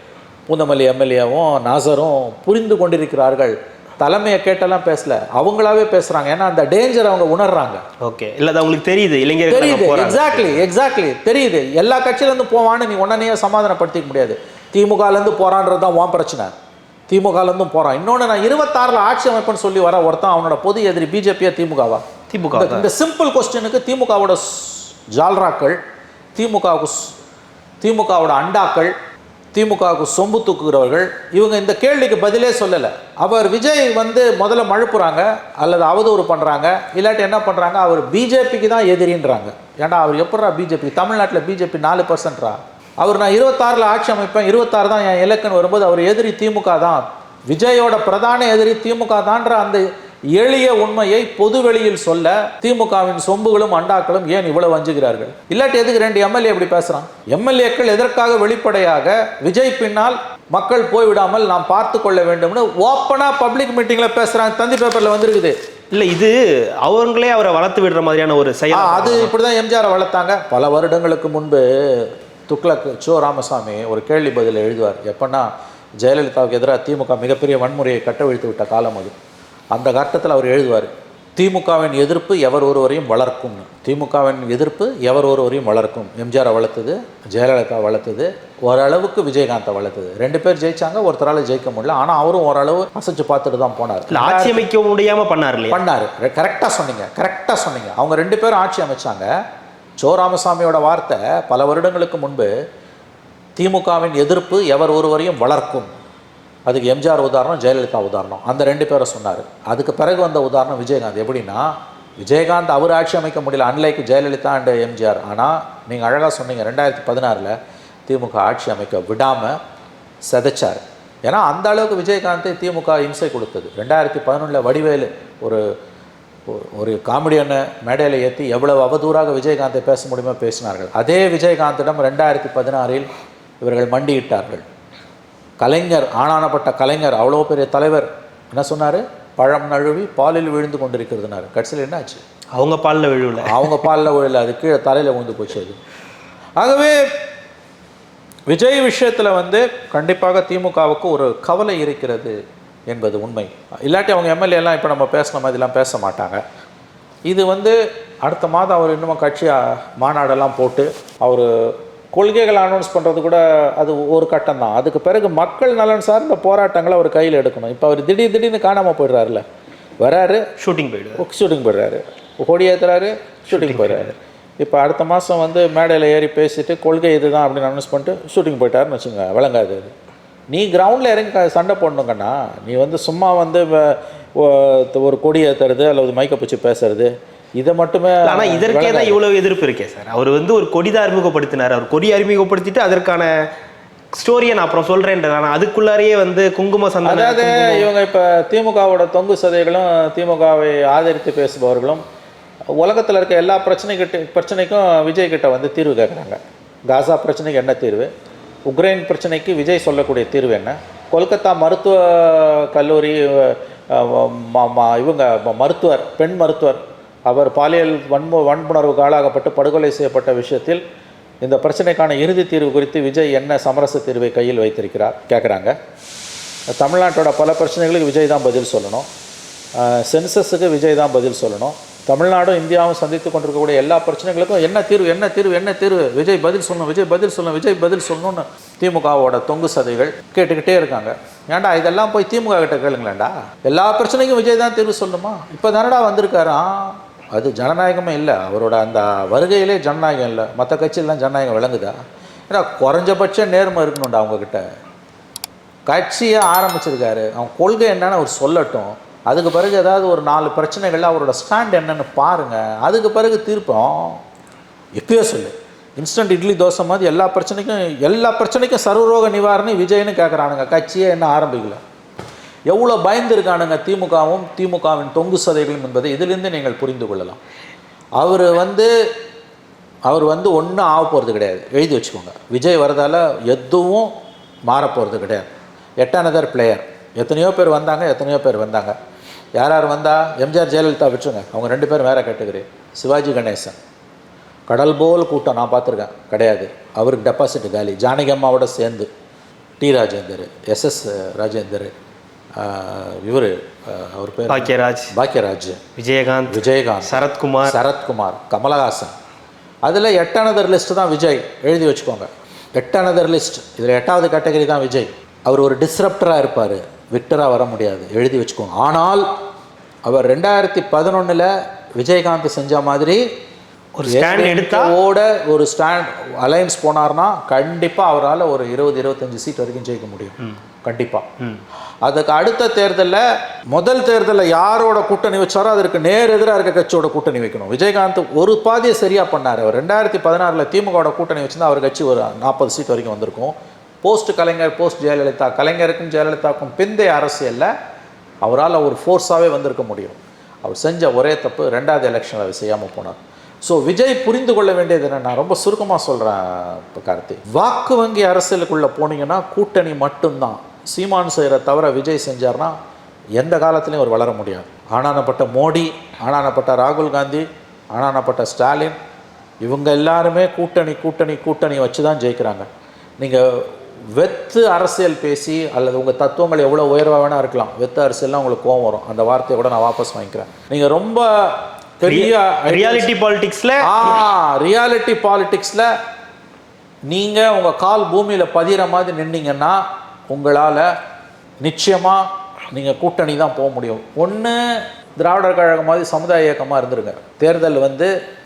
பூந்தமல்லி எம்எல்ஏவும் நாசரும் புரிந்து கொண்டிருக்கிறார்கள். தலைமையை கேட்டெல்லாம் பேசல, அவங்களாவே பேசுகிறாங்க. ஏன்னா அந்த டேஞ்சர் அவங்க உணர்றாங்க. ஓகே, இல்லை அது அவங்களுக்கு தெரியுது, இளைஞர்கள் தெரியுது. எக்ஸாக்ட்லி தெரியுது. எல்லா கட்சியிலேருந்து போவான்னு நீ உடனே சமாதானப்படுத்திக்க முடியாது. திமுகலேருந்து போகிறான்றது தான் உன் பிரச்சனை. திமுகலேருந்தும் போகிறான். இன்னொன்று, நான் 26 ஆட்சி அமைப்புன்னு சொல்லி வர ஒருத்தன் அவனோட பொது எதிரி பிஜேபியா திமுகவா? திமுக. இந்த சிம்பிள் கொஸ்டினுக்கு திமுகவோட ஜால்ராக்கள், திமுகவோட அண்டாக்கள், திமுகவுக்கு சொம்பு தூக்குகிறவர்கள் இவங்க இந்த கேள்விக்கு பதிலே சொல்லலை. அவர் விஜய் வந்து முதல்ல மழுப்புறாங்க அல்லது அவதூறு பண்ணுறாங்க, இல்லாட்டி என்ன பண்ணுறாங்க, அவர் பிஜேபிக்கு தான் எதிரின்றாங்க. ஏன்னா அவர் எப்படா பிஜேபி, தமிழ்நாட்டில் பிஜேபி 4%. அவர் நான் 26 ஆட்சி அமைப்பேன், 26 தான் என் இலக்குன்னு வரும்போது அவர் எதிரி திமுக தான், விஜயோட பிரதான எதிரி திமுக தான்ற அந்த எளிய உண்மையை பொது வெளியில் சொல்ல திமுகவின் சொம்புகளும் அண்டாக்களும் ஏன் இவ்வளவு அஞ்சுகிறார்கள்? இல்லாட்டி எதுக்கு 2 எம்எல்ஏ இப்படி பேசுறான்? எம்எல்ஏக்கள் எதற்காக வெளிப்படையாக விஜய் பின்னால் மக்கள் போய்விடாமல் நாம் பார்த்து கொள்ள வேண்டும்னு ஓப்பனா பப்ளிக் மீட்டிங்ல பேசுறாங்க. தந்தி பேப்பர்ல வந்திருக்குது. இல்லை, இது அவங்களே அவரை வளர்த்து விடுற மாதிரியான ஒரு செயல். அது இப்படிதான் எம்ஜிஆரை வளர்த்தாங்க. பல வருடங்களுக்கு முன்பு துக்ளக் சோ ராமசாமி ஒரு கேள்வி பதில் எழுதுவார். எப்பன்னா ஜெயலலிதாவுக்கு எதிராக திமுக மிகப்பெரிய வன்முறையை கட்டவிழ்த்து விட்ட காலம் அது. அந்த கட்டத்தில் அவர் எழுதுவார், திமுகவின் எதிர்ப்பு எவர் ஒருவரையும் வளர்க்கும். திமுகவின் எதிர்ப்பு எவர் ஒருவரையும் வளர்க்கும். எம்ஜிஆரை வளர்த்தது, ஜெயலலிதா வளர்த்தது, ஓரளவுக்கு விஜயகாந்தை வளர்த்தது. 2 பேர் ஜெயிச்சாங்க, ஒருத்தரால் ஜெயிக்க முடியல. ஆனால் அவரும் ஓரளவு அசைச்சு பார்த்துட்டு தான் போனார். ஆட்சி அமைக்க முடியாமல் பண்ணார். கரெக்டாக சொன்னீங்க. அவங்க 2 பேரும் ஆட்சி அமைச்சாங்க. சோ ராமசாமியோட வார்த்தை பல வருடங்களுக்கு முன்பு, திமுகவின் எதிர்ப்பு எவர் ஒருவரையும் வளர்க்கும். அதுக்கு எம்ஜிஆர் உதாரணம், ஜெயலலிதா உதாரணம். அந்த 2 பேரை சொன்னார். அதுக்கு பிறகு வந்த உதாரணம் விஜயகாந்த். எப்படின்னா, விஜயகாந்த் அவர் ஆட்சி அமைக்க முடியல, அன்லைக் ஜெயலலிதா அண்ட் எம்ஜிஆர். ஆனால் நீங்கள் அழகாக சொன்னீங்க, 2016 திமுக ஆட்சி அமைக்க விடாமல் செதைச்சார். ஏன்னா அந்த அளவுக்கு விஜயகாந்தை திமுக இம்சை கொடுத்தது. 2011 வடிவேலு ஒரு காமெடியான மேடையில் ஏற்றி எவ்வளவு அவதூறாக விஜயகாந்தை பேச முடியுமோ பேசினார்கள். அதே விஜயகாந்திடம் 2016 இவர்கள் மண்டியிட்டார்கள். கலைஞர், ஆனானப்பட்ட கலைஞர், அவ்வளோ பெரிய தலைவர் என்ன சொன்னார்? பழம் நழுவி பாலில் விழுந்து கொண்டிருக்கிறதுனாரு. கடைசியில் என்ன ஆச்சு? அவங்க பாலில் விழல, அது கீழே தலையில் விழுந்து போச்சு. அது ஆகவே விஜய் விஷயத்தில் வந்து கண்டிப்பாக திமுகவுக்கு ஒரு கவலை இருக்கிறது என்பது உண்மை. இல்லாட்டி அவங்க எம்எல்ஏலாம் இப்போ நம்ம பேசின மாதிரிலாம் பேச மாட்டாங்க. இது வந்து அடுத்த மாதம் அவர் இன்னும் கட்சி மாநாடெல்லாம் போட்டு அவர் கொள்கைகள் அனௌன்ஸ் பண்ணுறது கூட அது ஒரு கட்டம் தான். அதுக்கு பிறகு மக்கள் நலன் சார்ந்த போராட்டங்களை அவர் கையில் எடுக்கணும். இப்போ அவர் திடீர்னு காணாமல் போயிடுறாருல, வராரு ஷூட்டிங் போயிடுறாரு, கொடி ஏற்றுறாரு, ஷூட்டிங் போயிடுறாரு. இப்போ அடுத்த மாதம் வந்து மேடையில் ஏறி பேசிட்டு கொள்கை இதுதான் அப்படின்னு அனௌன்ஸ் பண்ணிட்டு ஷூட்டிங் போயிட்டாருன்னு வச்சுங்க. விளங்காது. அது நீ கிரவுண்டில் இறங்கி சண்டை போடணுங்கண்ணா. நீ வந்து சும்மா வந்து ஒரு கொடி ஏற்றுறது அல்லது மைக்கை பிடிச்சி பேசுறது இதை மட்டுமே. ஆனால் இதற்கே தான் இவ்வளோ எதிர்ப்பு இருக்கே சார். அவர் வந்து ஒரு கொடி தான் அறிமுகப்படுத்தினார். அவர் கொடி அறிமுகப்படுத்திட்டு அதற்கான ஸ்டோரியை நான் அப்புறம் சொல்கிறேன். ஆனால் அதுக்குள்ளாரையே வந்து குங்கும சந்தை. அதாவது இவங்க இப்போ திமுகவோட தொங்கு சதைகளும் திமுகவை ஆதரித்து பேசுபவர்களும் உலகத்தில் இருக்க எல்லா பிரச்சனைக்கும் விஜய் கிட்ட வந்து தீர்வு கேட்குறாங்க. காசா பிரச்சனைக்கு என்ன தீர்வு? உக்ரைன் பிரச்சனைக்கு விஜய் சொல்லக்கூடிய தீர்வு என்ன? கொல்கத்தா மருத்துவ கல்லூரி இவங்க மருத்துவர், பெண் மருத்துவர், அவர் பாலியல் வன்புணர்வுக்கு ஆளாகப்பட்டு படுகொலை செய்யப்பட்ட விஷயத்தில் இந்த பிரச்சனைக்கான இறுதி தீர்வு குறித்து விஜய் என்ன சமரச தீர்வை கையில் வைத்திருக்கிறார் கேட்குறாங்க. தமிழ்நாட்டோட பல பிரச்சனைகளுக்கு விஜய் தான் பதில் சொல்லணும். சென்சஸுக்கு விஜய் தான் பதில் சொல்லணும். தமிழ்நாடும் இந்தியாவும் சந்தித்து கொண்டிருக்கக்கூடிய எல்லா பிரச்சனைகளுக்கும் என்ன தீர்வு விஜய் பதில் சொல்லணும்னு திமுகவோட தொங்கு சதைகள் கேட்டுக்கிட்டே இருக்காங்க. ஏன்டா இதெல்லாம் போய் திமுக கிட்ட கேளுங்களேன்டா. எல்லா பிரச்சனைக்கும் விஜய் தான் தீர்வு சொல்லணுமா? இப்போ தானடா வந்திருக்காராம். அது ஜனநாயகமே இல்லை. அவரோட அந்த வருகையிலே ஜனநாயகம் இல்லை. மற்ற கட்சியெல்லாம் ஜனநாயகம் விளங்குதா? ஏன்னா குறைஞ்சபட்ச நேர்மை இருக்கணும்டா அவங்கக்கிட்ட. கட்சியை ஆரம்பிச்சிருக்காரு, அவன் கொள்கை என்னன்னு அவர் சொல்லட்டும். அதுக்கு பிறகு ஏதாவது ஒரு 4 பிரச்சனைகள் அவரோட ஸ்டாண்ட் என்னென்னு பாருங்கள். அதுக்கு பிறகு தீர்ப்போம். எப்பயோ சொல்லு, இன்ஸ்டன்ட் இட்லி தோசை மாதிரி எல்லா பிரச்சனைக்கும் சர்வரோக நிவாரணி விஜய்னு கேட்குறானுங்க. கட்சியே என்ன ஆரம்பிக்கல. எவ்வளோ பயந்துருக்கானுங்க திமுகவும் திமுகவின் தொங்கு சதைகளும் என்பதை இதிலிருந்து நீங்கள் புரிந்து கொள்ளலாம். அவர் வந்து ஒன்றும் ஆக போகிறது கிடையாது. எழுதி வச்சுக்கோங்க. விஜய் வரதால் எதுவும் மாறப்போகிறது கிடையாது. எட்டானதர் பிளேயர். எத்தனையோ பேர் வந்தாங்க. யார் வந்தா? எம்ஜிஆர் ஜெயலலிதா விட்டுருங்க, அவங்க 2 பேரும் வேறு கேட்டகரி. சிவாஜி கணேசன் கடல் போல் கூட்டம் நான் பார்த்துருக்கேன், கிடையாது. அவருக்கு டெபாசிட் காலி. ஜானகி அம்மாவோட சேர்ந்து டி ராஜேந்தர், எஸ்எஸ் ராஜேந்தர், இவர் அவர் பேர் பாக்கியராஜ், விஜயகாந்த், சரத்குமார், கமலஹாசன். அதில் 8 லிஸ்ட்டு தான் விஜய். எழுதி வச்சுக்கோங்க. 8 லிஸ்ட். இதில் 8வது கேட்டகரி தான் விஜய். அவர் ஒரு டிஸ்ரப்டராக இருப்பார், விக்டராக வர முடியாது. எழுதி வச்சுக்கோங்க. ஆனால் அவர் 2011 விஜயகாந்த் செஞ்ச மாதிரி ஒரு ஸ்டாண்ட் எடுத்தால் ஒரு ஸ்டாண்ட் அலைன்ஸ் போனார்னா கண்டிப்பாக அவரால் ஒரு 20-25 சீட் வரைக்கும் ஜெயிக்க முடியும் கண்டிப்பாக. அதுக்கு அடுத்த தேர்தலில் முதல் தேர்தலில் யாரோட கூட்டணி வச்சாரோ அதற்கு நேர் எதிராக இருக்க கட்சியோட கூட்டணி வைக்கணும். விஜயகாந்த் ஒரு பாதியை சரியாக பண்ணார். அவர் 2016 திமுகவோட கூட்டணி வச்சுருந்தா அவர் கட்சி ஒரு 40 சீட் வரைக்கும் வந்திருக்கும். போஸ்ட் கலைஞர், போஸ்ட் ஜெயலலிதா, கலைஞருக்கும் ஜெயலலிதாவுக்கும் பிந்தைய அரசியலில் அவரால் ஒரு ஃபோர்ஸாகவே வந்திருக்க முடியும். அவர் செஞ்ச ஒரே தப்பு 2வது எலெக்ஷனில் அவர் செய்யாமல் போனார். ஸோ விஜய் புரிந்து கொள்ள வேண்டியது என்ன, நான் ரொம்ப சுருக்கமாக சொல்கிறேன் இப்போ கார்த்தி, வாக்கு வங்கி அரசியலுக்குள்ளே போனீங்கன்னா கூட்டணி மட்டும்தான். சீமான் செய்கிற தவிர விஜய் செஞ்சார்னா எந்த காலத்துலையும் அவர் வளர முடியாது. ஆனானப்பட்ட மோடி, ஆனானப்பட்ட ராகுல் காந்தி, ஆனானப்பட்ட ஸ்டாலின், இவங்க எல்லாருமே கூட்டணி கூட்டணி கூட்டணி வச்சு தான் ஜெயிக்கிறாங்க. நீங்கள் வெத்து அரசியல் பேசி அல்லது உங்கள் தத்துவங்கள் எவ்வளோ உயர்வாக வேணா இருக்கலாம், வெத்து அரசியல்லாம் உங்களுக்கு கோவம் வரும். அந்த வார்த்தையை கூட நான் வாபஸ் வாங்கிக்கிறேன். நீங்கள் ரொம்ப பெரிய ரியாலிட்டி பாலிடிக்ஸில் நீங்கள் உங்கள் கால் பூமியில் பதிகிற மாதிரி நின்னீங்கன்னா உங்களால் நிச்சயமாக நீங்கள் கூட்டணி தான் போக முடியும். ஒன்று திராவிடர் கழகம் மாதிரி சமுதாய இயக்கமாக இருந்துருங்க. தேர்தல்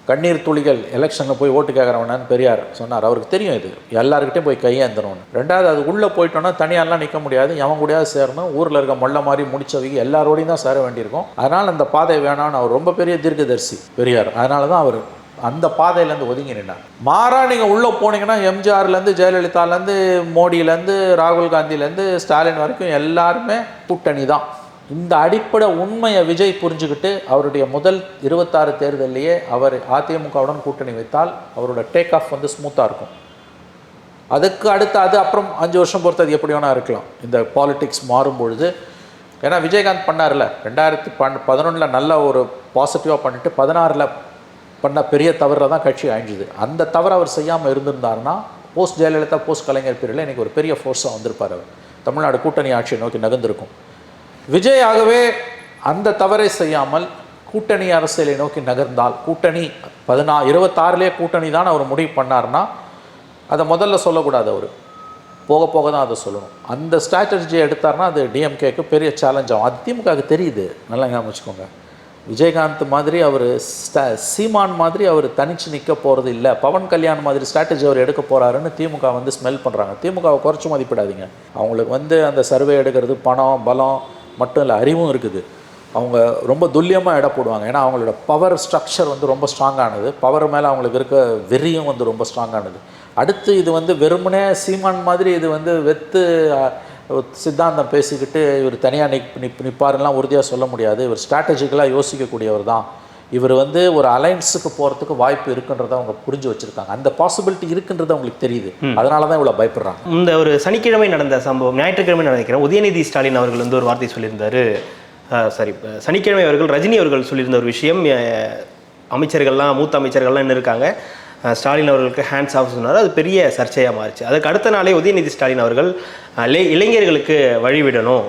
கண்ணீர் துளிகள், எலெக்ஷனில் போய் ஓட்டு கேட்குறவனான்னு பெரியார் சொன்னார். அவருக்கு தெரியும் இது எல்லாருக்கிட்டையும் போய் கையேந்தணும்னு. 2வது அது உள்ளே போயிட்டோன்னா தனியாரெலாம் நிற்க முடியாது, எவன் கூடயாவது சேரணும். ஊரில் இருக்க மொள்ள மாதிரி முடிச்சவங்க எல்லாரோடையும் தான் சேர வேண்டியிருக்கும். அதனால் அந்த பாதை வேணான்னு அவர் ரொம்ப பெரிய தீர்க்கதரிசி பெரியார். அதனால தான் அவர் அந்த பாதையிலேருந்து ஒதுங்கி நின்னார். மாறா நீங்கள் உள்ளே போனீங்கன்னா எம்ஜிஆர்லேருந்து ஜெயலலிதாலேருந்து மோடியிலேருந்து ராகுல் காந்திலேருந்து ஸ்டாலின் வரைக்கும் எல்லாருமே கூட்டணி தான். இந்த அடிப்படை உண்மையை விஜய் புரிஞ்சுக்கிட்டு அவருடைய முதல் 26 தேர்தலையே அவர் அதிமுகவுடன் கூட்டணி வைத்தால் அவரோட டேக் ஆஃப் ஸ்மூத்தாக இருக்கும். அதுக்கு அடுத்து அது அப்புறம் 5 வருஷம் பொறுத்தது எப்படி வேணா இருக்கலாம் இந்த பாலிடிக்ஸ் மாறும் பொழுது. ஏன்னா விஜயகாந்த் பண்ணார்ல 2011 நல்ல ஒரு பாசிட்டிவாக பண்ணிட்டு 16 பண்ண பெரிய தவறில் தான் கட்சி அழிஞ்சுது. அந்த தவறு அவர் செய்யாமல் இருந்திருந்தாருன்னா போஸ்ட் ஜெயலலிதா, போஸ்ட் கலைஞர் பீரியடில் இன்றைக்கி ஒரு பெரிய ஃபோர்ஸாக வந்திருப்பார். அவர் தமிழ்நாடு கூட்டணி ஆட்சியை நோக்கி நகர்ந்திருக்கும். விஜய் ஆகவே அந்த தவறை செய்யாமல் கூட்டணி அரசியலை நோக்கி நகர்ந்தால், கூட்டணி 26லேயே கூட்டணி தான் அவர் முடிவு பண்ணார்னா அதை முதல்ல சொல்லக்கூடாது. அவர் போக போக தான் அதை சொல்லணும். அந்த ஸ்ட்ராட்டஜியை எடுத்தார்னா அது டிஎம்கேக்கு பெரிய சேலஞ்ச் ஆகும். அது திமுகவுக்கு தெரியுது. நல்லா ஞாபகம் வச்சுக்கோங்க. விஜயகாந்த் மாதிரி அவர் சீமான் மாதிரி அவர் தனிச்சு நிற்க போகிறது இல்லை, பவன் கல்யாண் மாதிரி ஸ்ட்ராட்டஜி அவர் எடுக்க போகிறாருன்னு திமுக ஸ்மெல் பண்ணுறாங்க. திமுகவை குறைச்சி மதிப்பிடாதீங்க. அவங்களுக்கு அந்த சர்வே எடுக்கிறது பணம் பலம் மட்டும் இல்லை, அறிவும் இருக்குது. அவங்க ரொம்ப துல்லியமாக எடை போடுவாங்க. ஏன்னா அவங்களோட பவர் ஸ்ட்ரக்சர் ரொம்ப ஸ்ட்ராங்கானது. பவர் மேலே அவங்களுக்கு இருக்க வெறியும் ரொம்ப ஸ்ட்ராங்கானது. அடுத்து இது வெறுமனே சீமான் மாதிரி இது வெத்து சித்தாந்தம் பேசிக்கிட்டு இவர் தனியாக நிற்பாருலாம் உறுதியாக சொல்ல முடியாது. இவர் ஸ்ட்ராட்டஜிக்கலாக யோசிக்கக்கூடியவர் தான். இவர் ஒரு அலைன்ஸுக்கு போகிறதுக்கு வாய்ப்பு இருக்குன்றதை அவங்க புரிஞ்சு வச்சுருக்காங்க. அந்த பாசிபிலிட்டி இருக்குன்றது அவங்களுக்கு தெரியுது. அதனால தான் இவ்வளோ பயப்படுறாங்க. இந்த ஒரு சனிக்கிழமை நடந்த சம்பவம், ஞாயிற்றுக்கிழமை நினைக்கிறேன், உதயநிதி ஸ்டாலின் அவர்கள் ஒரு வார்த்தை சொல்லியிருந்தார். சனிக்கிழமை அவர்கள் ரஜினி அவர்கள் சொல்லியிருந்த ஒரு விஷயம், அமைச்சர்கள்லாம் மூத்த அமைச்சர்கள்லாம் என்ன இருக்காங்க, ஸ்டாலின் அவர்களுக்கு ஹேண்ட்ஸ் ஆஃப் சொன்னார். அது பெரிய சர்ச்சையாக மாறிச்சு. அதுக்கு அடுத்த நாளே உதயநிதி ஸ்டாலின் அவர்கள் இளைஞர்களுக்கு வழிவிடணும்,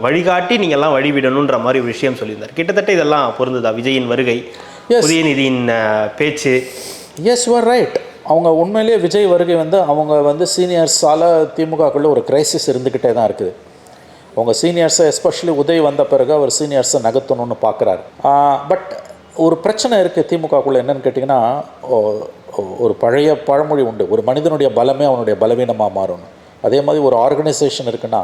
வழிகாட்டி நீங்கள்லாம் வழிவிடணுன்ற மாதிரி ஒரு விஷயம் சொல்லியிருந்தார். கிட்டத்தட்ட இதெல்லாம் பொருந்ததா விஜயின் வருகை, உதயநிதியின் பேச்சு? Yes, you are right. அவங்க உண்மையிலேயே விஜய் வருகை அவங்க சீனியர்ஸால் திமுகக்குள்ளே ஒரு கிரைசிஸ் இருந்துக்கிட்டே தான் இருக்குது. அவங்க சீனியர்ஸை எஸ்பெஷலி உதய் வந்த பிறகு அவர் சீனியர்ஸை நகர்த்தணும்னு பார்க்குறாரு. பட் ஒரு பிரச்சனை இருக்குது திமுகக்குள்ளே. என்னென்னு கேட்டிங்கன்னா, ஒரு பழைய பழமொழி உண்டு, ஒரு மனிதனுடைய பலமே அவனுடைய பலவீனமாக மாறணும். அதே மாதிரி ஒரு ஆர்கனைசேஷன் இருக்குன்னா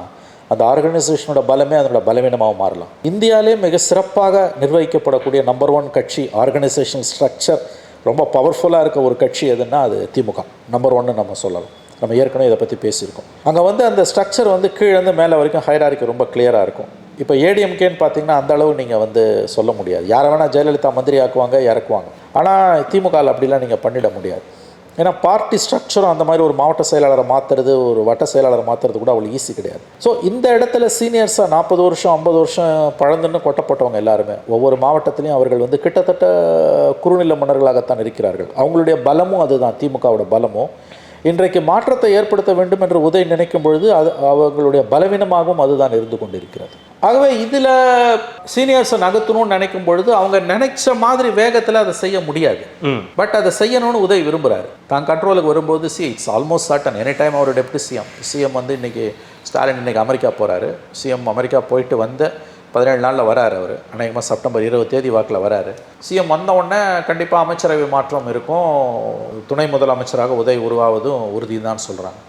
அந்த ஆர்கனைசேஷனோட பலமே அதனோட பலவீனமாக மாறலாம். இந்தியாவிலே மிக சிறப்பாக நிர்வகிக்கப்படக்கூடிய நம்பர் 1 கட்சி, ஆர்கனைசேஷன் ஸ்ட்ரக்சர் ரொம்ப பவர்ஃபுல்லாக இருக்க ஒரு கட்சி எதுன்னா அது திமுக நம்பர் 1 நம்ம சொல்லலாம். நம்ம ஏற்கனவே இதை பற்றி பேசியிருக்கோம். அங்கே அந்த ஸ்ட்ரக்சர் கீழேருந்து மேலே வரைக்கும் ஹைரார்க்கி ரொம்ப கிளியராக இருக்கும். இப்போ ஏடிஎம்கேன்னு பார்த்தீங்கன்னா அந்த அளவு நீங்கள் சொல்ல முடியாது. யாரை வேணால் ஜெயலலிதா மந்திரி ஆக்குவாங்க, இறக்குவாங்க. ஆனால் திமுகவில் அப்படிலாம் நீங்கள் பண்ணிட முடியாது. ஏன்னா பார்ட்டி ஸ்ட்ரக்சரும் அந்த மாதிரி ஒரு மாவட்ட செயலாளரை மாற்றுறது, ஒரு வட்ட செயலாளரை மாற்றுறது கூட அவ்வளோ ஈஸி கிடையாது. ஸோ இந்த இடத்துல சீனியர்ஸாக 40 வருஷம் 50 வருஷம் பழந்துன்னு கொட்டப்பட்டவங்க எல்லாருமே ஒவ்வொரு மாவட்டத்திலையும் அவர்கள் கிட்டத்தட்ட குறுநில மன்னர்களாகத்தான் இருக்கிறார்கள். அவங்களுடைய பலமும் அதுதான், திமுகவோட பலமும். இன்றைக்கு மாற்றத்தை ஏற்படுத்த வேண்டும் என்று உதய் நினைக்கும் பொழுது அது அவங்களுடைய பலவீனமாகவும் அதுதான் இருந்து கொண்டிருக்கிறது. ஆகவே இதில் சீனியர்ஸை நகர்த்தணும்னு நினைக்கும் பொழுது அவங்க நினைச்ச மாதிரி வேகத்தில் அதை செய்ய முடியாது. பட் அதை செய்யணும்னு உதய் விரும்புகிறாரு. தான் கண்ட்ரோலுக்கு வரும்போது it's almost certain any time அவர் டெப்டி சிஎம் இன்றைக்கி ஸ்டாலின் இன்றைக்கி அமெரிக்கா போகிறாரு. சிஎம் அமெரிக்கா போயிட்டு 17 நாளில் வராரு அவர். அநேகமாக செப்டம்பர் 20 வாக்கில் வராரு. சிஎம் வந்த உடனே கண்டிப்பாக அமைச்சரவை மாற்றம் இருக்கும், துணை முதலமைச்சராக உதய் உருவாவதும் உறுதி தான் சொல்கிறாங்க.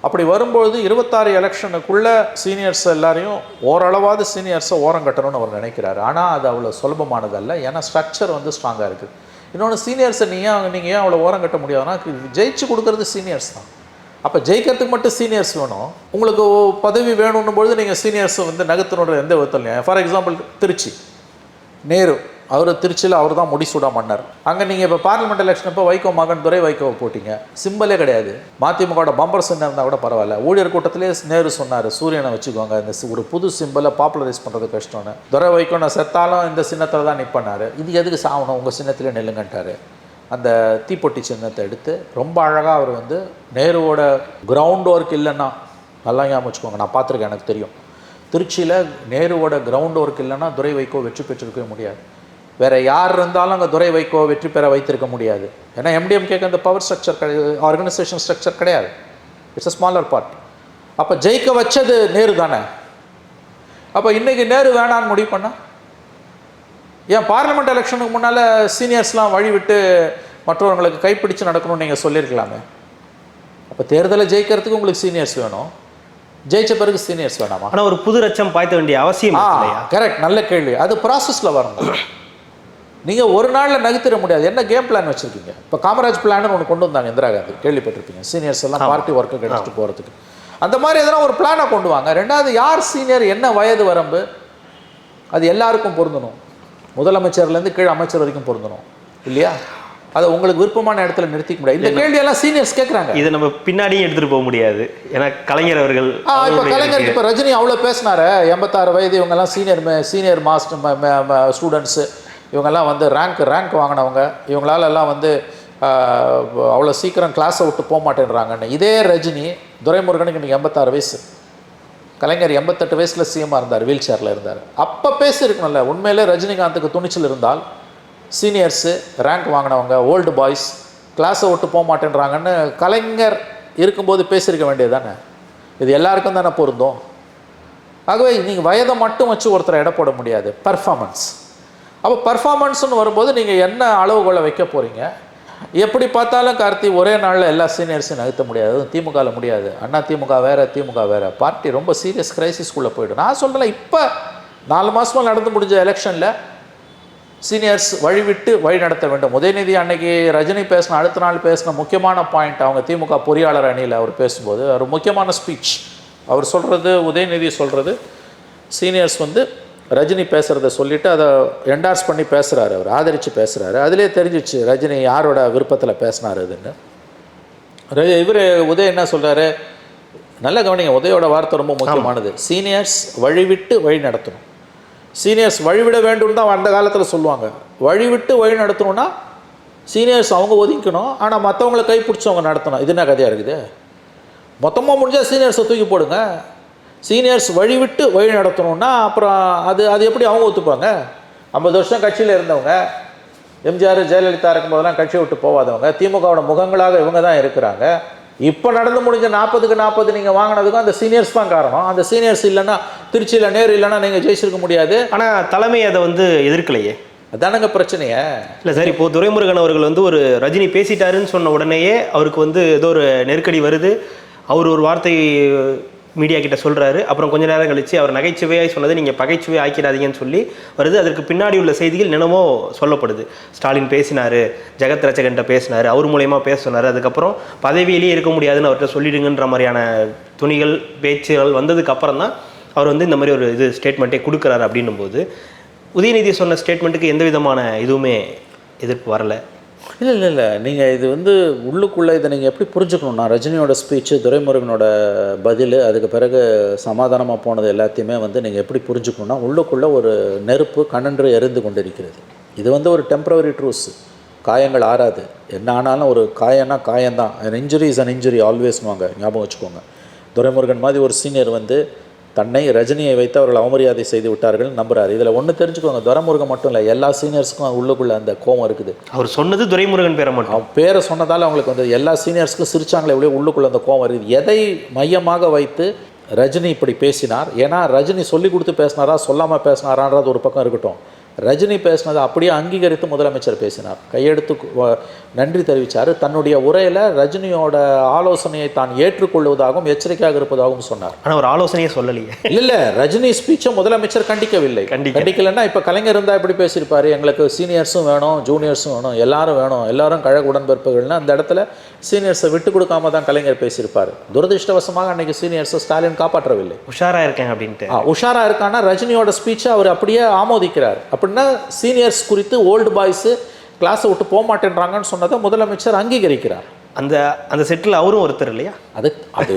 அப்படி வரும்பொழுது 26 எலெக்ஷனுக்குள்ளே சீனியர்ஸ் எல்லாரையும் ஓரளவாவது சீனியர்ஸை ஓரம் கட்டணும்னு அவர் நினைக்கிறாரு. ஆனால் அது அவ்வளோ சுலபமானதல்ல. ஏன்னா ஸ்ட்ரக்சர் வந்து ஸ்ட்ராங்காக இருக்குது. இன்னொன்று சீனியர்ஸை நீங்கள் ஏன் அவ்வளோ ஓரம் கட்ட முடியாதுன்னா ஜெயிச்சு கொடுக்குறது சீனியர்ஸ் தான். அப்போ ஜெயிக்கிறதுக்கு மட்டும் சீனியர்ஸ் வேணும். உங்களுக்கு பதவி வேணும்னும் பொழுது நீங்கள் சீனியர்ஸை வந்து நகர்த்தணுன்ற எந்த விதத்தில். ஃபார் எக்ஸாம்பிள் திருச்சி நேரு, அவர் திருச்சியில் அவர் தான் முடிசூடா மன்னர். அங்கே நீங்கள் இப்போ பார்லிமெண்ட் எலெக்ஷன் இப்போ வைகோ மகன் துரை வைகோவை போட்டிங்க, சிம்பலே கிடையாது. மதிமுகவோட பம்பர் சின்னம் இருந்தால் கூட பரவாயில்ல. ஊழியர் கூட்டத்திலே நேரு சொன்னார், சூரியனை வச்சுக்கோங்க, இந்த ஒரு புது சிம்பலை பாப்புலரைஸ் பண்ணுறது கஷ்டம்னு. துரை வைகோ நான் செத்தாலும் இந்த சின்னத்தில் தான் நிற்பண்ணார். இது எதுக்கு சாகணும், உங்கள் சின்னத்திலே நெல்லுங்கன்ட்டார். அந்த தீப்பொட்டி சின்னத்தை எடுத்து ரொம்ப அழகாக அவர் வந்து நேருவோட கிரவுண்ட் ஒர்க் இல்லைன்னா, நல்லா ஞாபகம் வச்சுக்கோங்க, நான் பார்த்துருக்கேன், எனக்கு தெரியும். திருச்சியில் நேருவோட கிரவுண்ட் ஒர்க் இல்லைன்னா துரை வைகோ வெற்றி பெற்றிருக்கவே முடியாது. வேறு யார் இருந்தாலும் அங்கே துரை வைகோ வெற்றி பெற வைத்திருக்க முடியாது. ஏன்னா எம்டிஎம்கேக்கு அந்த பவர் ஸ்ட்ரக்சர் ஆர்கனைசேஷன் ஸ்ட்ரக்சர் கிடையாது. It's a smaller part. அப்போ ஜெயிக்க வச்சது நேரு தானே. அப்போ இன்றைக்கி நேரு வேணான்னு முடிவு பண்ணால் ஏன் பார்லிமெண்ட் எலெக்ஷனுக்கு முன்னால் சீனியர்ஸ்லாம் வழி விட்டு மற்றவர்களுக்கு கைப்பிடிச்சு நடக்கணும்னு நீங்கள் சொல்லியிருக்கலாமே. அப்போ தேர்தலை ஜெயிக்கிறதுக்கு உங்களுக்கு சீனியர்ஸ் வேணும், ஜெயிச்ச பிறகு சீனியர்ஸ் வேணாமா? ஆனால் ஒரு புது ரச்சம் பாய்த்த வேண்டிய அவசியம் இல்லையா? கரெக்ட், நல்ல கேள்வி. அது ப்ராசஸில் வரணும். நீங்கள் ஒரு நாளில் நகர்த்திட முடியாது. என்ன கேம் பிளான் வச்சுருக்கீங்க? இப்போ காமராஜ் பிளான்னு ஒன்று கொண்டு வந்தாங்க இந்திரா காந்தி, கேள்விப்பட்டிருப்பீங்க. சீனியர்ஸ் எல்லாம் பார்ட்டி ஒர்க்கு எடுத்துகிட்டு போகிறதுக்கு அந்த மாதிரி எதனா ஒரு பிளானை கொண்டு வாங்க. ரெண்டாவது, யார் சீனியர், என்ன வயது வரம்பு, அது எல்லாருக்கும் பொருந்தணும். முதலமைச்சர்லேருந்து கீழே அமைச்சர் வரைக்கும் பொருந்தணும் இல்லையா? அதை உங்களுக்கு விருப்பமான இடத்துல நிறுத்திக்க முடியாது. இந்த கேள்வியெல்லாம் சீனியர்ஸ் கேட்குறாங்க. இதை நம்ம பின்னாடியும் எடுத்துகிட்டு போக முடியாது. ஏன்னா கலைஞர் அவர்கள் இப்போ கலைஞர் இப்போ ரஜினி அவ்வளோ பேசினாரு, 86 வயது, இவங்கெல்லாம் சீனியர் மாஸ்டர் ஸ்டூடெண்ட்ஸு, இவங்கெல்லாம் வந்து ரேங்க் வாங்கினவங்க, இவங்களாலெல்லாம் வந்து அவ்வளோ சீக்கிரம் கிளாஸை விட்டு போக மாட்டேன்றாங்கன்னு. இதே ரஜினி துரைமுருகனுக்கு இன்றைக்கி 86 வயசு, கலைஞர் 88 வயசில் சிஎம்மாக இருந்தார், வீல் சேரில் இருந்தார். அப்போ பேசியிருக்கணும்ல. உண்மையிலே ரஜினிகாந்துக்கு துணிச்சல் இருந்தால் சீனியர்ஸு, ரேங்க் வாங்கினவங்க, ஓல்டு பாய்ஸ் கிளாஸை விட்டு போக மாட்டேன்றாங்கன்னு கலைஞர் இருக்கும்போது பேசியிருக்க வேண்டியது தானே. இது எல்லாருக்கும் தானே பொருந்தும். ஆகவே நீங்கள் வயதை மட்டும் வச்சு ஒருத்தரை எடை போட முடியாது. பர்ஃபார்மன்ஸ். அப்போ பர்ஃபார்மன்ஸ்னு வரும்போது நீங்கள் என்ன அளவுகோலை வைக்க போகிறீங்க? எப்படி பார்த்தாலும் கார்த்தி ஒரே நாளில் எல்லா சீனியர்ஸையும் நகர்த்த முடியாது. திமுகவில் முடியாது. அண்ணா திமுக வேறு, திமுக வேறு. பார்ட்டி ரொம்ப சீரியஸ் கிரைசிஸ்குள்ளே போய்டும். நான் சொல்கிறேன், இப்போ 4 மாதமாக நடந்து முடிஞ்ச எலெக்ஷனில் சீனியர்ஸ் வழிவிட்டு வழி நடத்த வேண்டும். உதயநிதி அன்னைக்கு ரஜினி பேசின அடுத்த நாள் பேசின முக்கியமான பாயிண்ட், அவங்க திமுக பொறியாளர் அணியில் அவர் பேசும்போது ஒரு முக்கியமான ஸ்பீச் அவர் சொல்கிறது, உதயநிதி சொல்கிறது, சீனியர்ஸ் வந்து ரஜினி பேசுகிறத சொல்லிவிட்டு அதை என்டார்ஸ் பண்ணி பேசுகிறாரு, அவர் ஆதரித்து பேசுகிறாரு. அதிலே தெரிஞ்சிச்சு ரஜினி யாரோட விருப்பத்தில் பேசினார் இதுன்னு. இவர் உதய என்ன சொல்கிறாரு, நல்ல கவனிங்க, உதயோட வார்த்தை ரொம்ப முக்கியமானது. சீனியர்ஸ் வழிவிட்டு வழி நடத்தணும். சீனியர்ஸ் வழிவிட வேண்டும் தான் அந்த காலத்தில் சொல்லுவாங்க. வழிவிட்டு வழி நடத்தணும்னா சீனியர்ஸ் அவங்க ஒதுக்கணும், ஆனால் மற்றவங்களை கைப்பிடிச்சி அவங்க நடத்தணும். இது என்ன கதையாக இருக்குது? மொத்தமாக முடிஞ்சால் சீனியர்ஸை தூக்கி போடுங்க. சீனியர்ஸ் வழிவிட்டு வழி நடத்தணும்னா அப்புறம் அது எப்படி அவங்க ஒத்துப்பாங்க? 50 வருஷம் கட்சியில் இருந்தவங்க, எம்ஜிஆர் ஜெயலலிதா இருக்கும்போதெல்லாம் கட்சியை விட்டு போகாதவங்க, திமுகவோட முகங்களாக இவங்க தான் இருக்கிறாங்க. இப்போ நடந்து முடிஞ்ச 40க்கு 40 நீங்கள் வாங்கினதுக்கும் அந்த சீனியர்ஸ் தான் காரணம். அந்த சீனியர்ஸ் இல்லைன்னா, திருச்சியில் நேரு இல்லைன்னா நீங்கள் ஜெயிச்சிருக்க முடியாது. ஆனால் தலைமை அதை வந்து எதிர்க்கலையே. அதானங்க பிரச்சனையே. இல்லை சார், இப்போது துரைமுருகன் அவர்கள் வந்து ஒரு ரஜினி பேசிட்டாருன்னு சொன்ன உடனேயே அவருக்கு வந்து ஏதோ ஒரு நெருக்கடி வருது. அவர் ஒரு வார்த்தை மீடியா கிட்ட சொல்கிறாரு. அப்புறம் கொஞ்ச நேரம் கழித்து அவர் நகைச்சுவையாக சொன்னது நீங்கள் பகைச்சுவை ஆக்கிடாதீங்கன்னு சொல்லி வருது. அதற்கு பின்னாடி உள்ள செய்திகள் என்னமோ சொல்லப்படுது. ஸ்டாலின் பேசினார், ஜெகத் ரட்சகன்ட்ட பேசினார், அவர் மூலயமா பேச சொன்னார், அதுக்கப்புறம் பதவியிலேயே இருக்க முடியாதுன்னு அவர்கிட்ட சொல்லிடுங்கன்ற மாதிரியான துணிகள் பேச்சுகள் வந்ததுக்கு அப்புறம் தான் அவர் வந்து இந்த மாதிரி ஒரு ஸ்டேட்மெண்ட்டே கொடுக்குறாரு. அப்படின்னும் போது உதயநிதி சொன்ன ஸ்டேட்மெண்ட்டுக்கு எந்த விதமான இதுவுமே எதிர்ப்பு வரலை. இல்லை நீங்கள் இது வந்து உள்ளுக்குள்ளே இதை நீங்கள் எப்படி புரிஞ்சுக்கணுன்னா, ரஜினியோட ஸ்பீச்சு, துரைமுருகனோட பதில், அதுக்கு பிறகு சமாதானமாக போனது எல்லாத்தையுமே வந்து நீங்கள் எப்படி புரிஞ்சுக்கணுன்னா, உள்ளுக்குள்ளே ஒரு நெருப்பு கனன்று எரிந்து கொண்டிருக்கிறது. இது வந்து ஒரு டெம்பரவரி ட்ரூஸ். காயங்கள் ஆறாது. என்ன ஆனாலும் ஒரு காயம்னா காயம்தான். An injury is an injury ஆல்வேஸ்னுவாங்க, ஞாபகம் வச்சுக்கோங்க. துரைமுருகன் மாதிரி ஒரு சீனியர் வந்து தன்னை ரஜினியை வைத்து அவர்கள் அவமரியாதை செய்து விட்டார்கள் நம்புறாரு. இதில் ஒன்று தெரிஞ்சுக்கோங்க, துரைமுருகன் மட்டும் இல்லை, எல்லா சீனியர்ஸுக்கும் உள்ளுக்குள்ளே அந்த கோவம் இருக்குது. அவர் சொன்னது துரைமுருகன் பேரை மட்டும், அவன் பேரை சொன்னதால் அவங்களுக்கு வந்து எல்லா சீனியர்ஸுக்கும் சிரிச்சாங்களே எவ்வளோ உள்ளுக்குள்ளே அந்த கோவம் இருக்குது. எதை மையமாக வைத்து ரஜினி இப்படி பேசினார். ஏன்னா ரஜினி சொல்லி கொடுத்து பேசினாரா சொல்லாமல் பேசினாரான்றது ஒரு பக்கம் இருக்கட்டும். ரஜினி பேசினதை அப்படியே அங்கீகரித்து முதலமைச்சர் பேசினார். கையெடுத்து நன்றி தெரிவித்தார். தன்னுடைய உரையில் ரஜினியோட ஆலோசனையை தான் ஏற்றுக்கொள்வதாகவும் எச்சரிக்கையாக இருப்பதாகவும் சொன்னார். ஆனால் ஒரு ஆலோசனையே சொல்லலையே. இல்லை, ரஜினி ஸ்பீச்சை முதலமைச்சர் கண்டிக்கவில்லை. கண்டிக்கலைன்னா இப்போ கலைஞர் இருந்தால் எப்படி பேசியிருப்பார்? எங்களுக்கு சீனியர்ஸும் வேணும், ஜூனியர்ஸும் வேணும், எல்லாரும் வேணும், எல்லாரும் கழக உடன்பிறப்புகள்னு அந்த இடத்துல சீனியர்ஸை விட்டு கொடுக்காம தான் கலைஞர் பேசியிருப்பார். துரதிருஷ்டவசமாக அன்னைக்கு சீனியர்ஸை ஸ்டாலின் காப்பாற்றவில்லை. உஷாராக இருக்கேன் அப்படின்ட்டு. உஷாராக இருக்கான்னா ரஜினியோட ஸ்பீச்சை அவர் அப்படியே ஆமோதிக்கிறார். அப்படின்னா சீனியர்ஸ் குறித்து ஓல்டு பாய்ஸு கிளாஸை விட்டு போக மாட்டேன்றாங்கன்னு சொன்னதை முதலமைச்சர் அங்கீகரிக்கிறார். அந்த அந்த செட்டில் அவரும் ஒருத்தர் இல்லையா? அது அது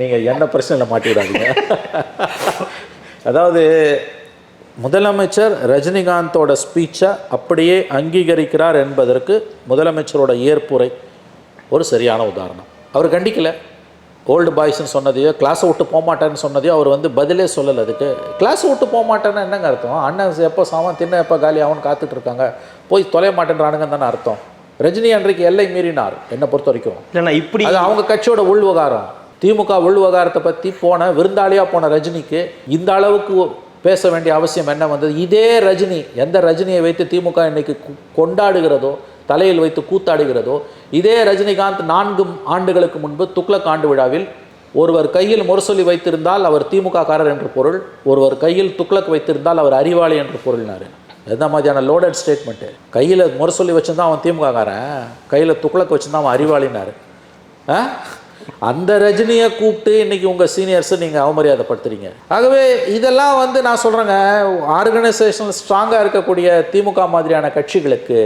நீங்கள் என்ன பிரச்சனையில் மாட்டிவிடாதீங்க. அதாவது முதலமைச்சர் ரஜினிகாந்தோட ஸ்பீச்சை அப்படியே அங்கீகரிக்கிறார் என்பதற்கு முதலமைச்சரோட ஏற்புரை ஒரு சரியான உதாரணம். அவர் கண்டிக்கலை. ஓல்டு பாய்ஸ்ன்னு சொன்னதையோ கிளாஸை விட்டு போக மாட்டேன்னு சொன்னதையோ அவர் வந்து பதிலே சொல்லலை. அதுக்கு கிளாஸை விட்டு போக மாட்டேன்னு என்னங்க அர்த்தம்? அண்ணன் எப்போ சாமான் தின்ன எப்போ காலி ஆகும்னு காத்துட்ருக்காங்க, போய் தொலைய மாட்டேன்றானுங்கன்னு தானே அர்த்தம். ரஜினி அன்றைக்கு எல்லை மீறினார் என்னை பொறுத்த வரைக்கும். இல்லைண்ணா இப்படி அது அவங்க கட்சியோட உள் விவகாரம். திமுக உள் விவகாரத்தை பற்றி விருந்தாளியாக போன ரஜினிக்கு இந்த அளவுக்கு பேச வேண்டிய அவசியம் என்ன வந்தது? இதே ரஜினி, எந்த ரஜினியை வைத்து திமுக இன்னைக்கு கொண்டாடுகிறதோ, தலையில் வைத்து கூத்தாடுகிறதோ, இதே ரஜினிகாந்த் 4 ஆண்டுகளுக்கு முன்பு துக்ளக் ஆண்டு விழாவில் ஒருவர் கையில் முரசொலி வைத்திருந்தால் அவர் திமுக காரர் என்று பொருள், ஒருவர் கையில் துக்ளக் வைத்திருந்தால் அவர் அறிவாளி என்று பொருள்னாரு. எந்த மாதிரியான லோடட் ஸ்டேட்மெண்ட்டு? கையில் முரசொலி வச்சுருந்தா அவன் திமுக காரன், கையில் துக்ளக் வச்சுருந்தா அவன் அறிவாளினாரு. அந்த ரஜினியை கூப்பிட்டு இன்றைக்கி உங்கள் சீனியர்ஸை நீங்கள் அவமரியாதைப்படுத்துறீங்க. ஆகவே இதெல்லாம் வந்து நான் சொல்கிறேங்க, ஆர்கனைசேஷனல் ஸ்ட்ராங்காக இருக்கக்கூடிய திமுக மாதிரியான கட்சிகளுக்கு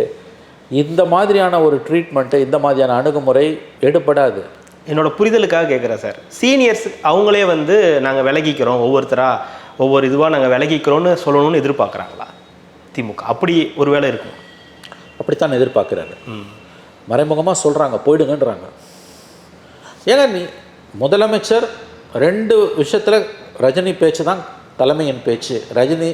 இந்த மாதிரியான ஒரு ட்ரீட்மெண்ட்டு, இந்த மாதிரியான அணுகுமுறை எடுபடாது. என்னோட புரிதலுக்காக கேட்குறேன் சார். சீனியர்ஸ் அவங்களே வந்து நாங்கள் விலகிக்கிறோம், ஒவ்வொருத்தராக ஒவ்வொரு இதுவாக நாங்கள் விலகிக்கிறோன்னு சொல்லணும்னு எதிர்பார்க்குறாங்களா திமுக? அப்படி ஒரு வேளை இருக்கும். அப்படித்தான் எதிர்பார்க்குறாரு. மறைமுகமாக சொல்கிறாங்க, போயிடுங்கன்றாங்க. ஏன்னா நீ முதலமைச்சர் 2 விஷயத்தில் ரஜினி பேச்சு தான் தலைமையின் பேச்சு. ரஜினி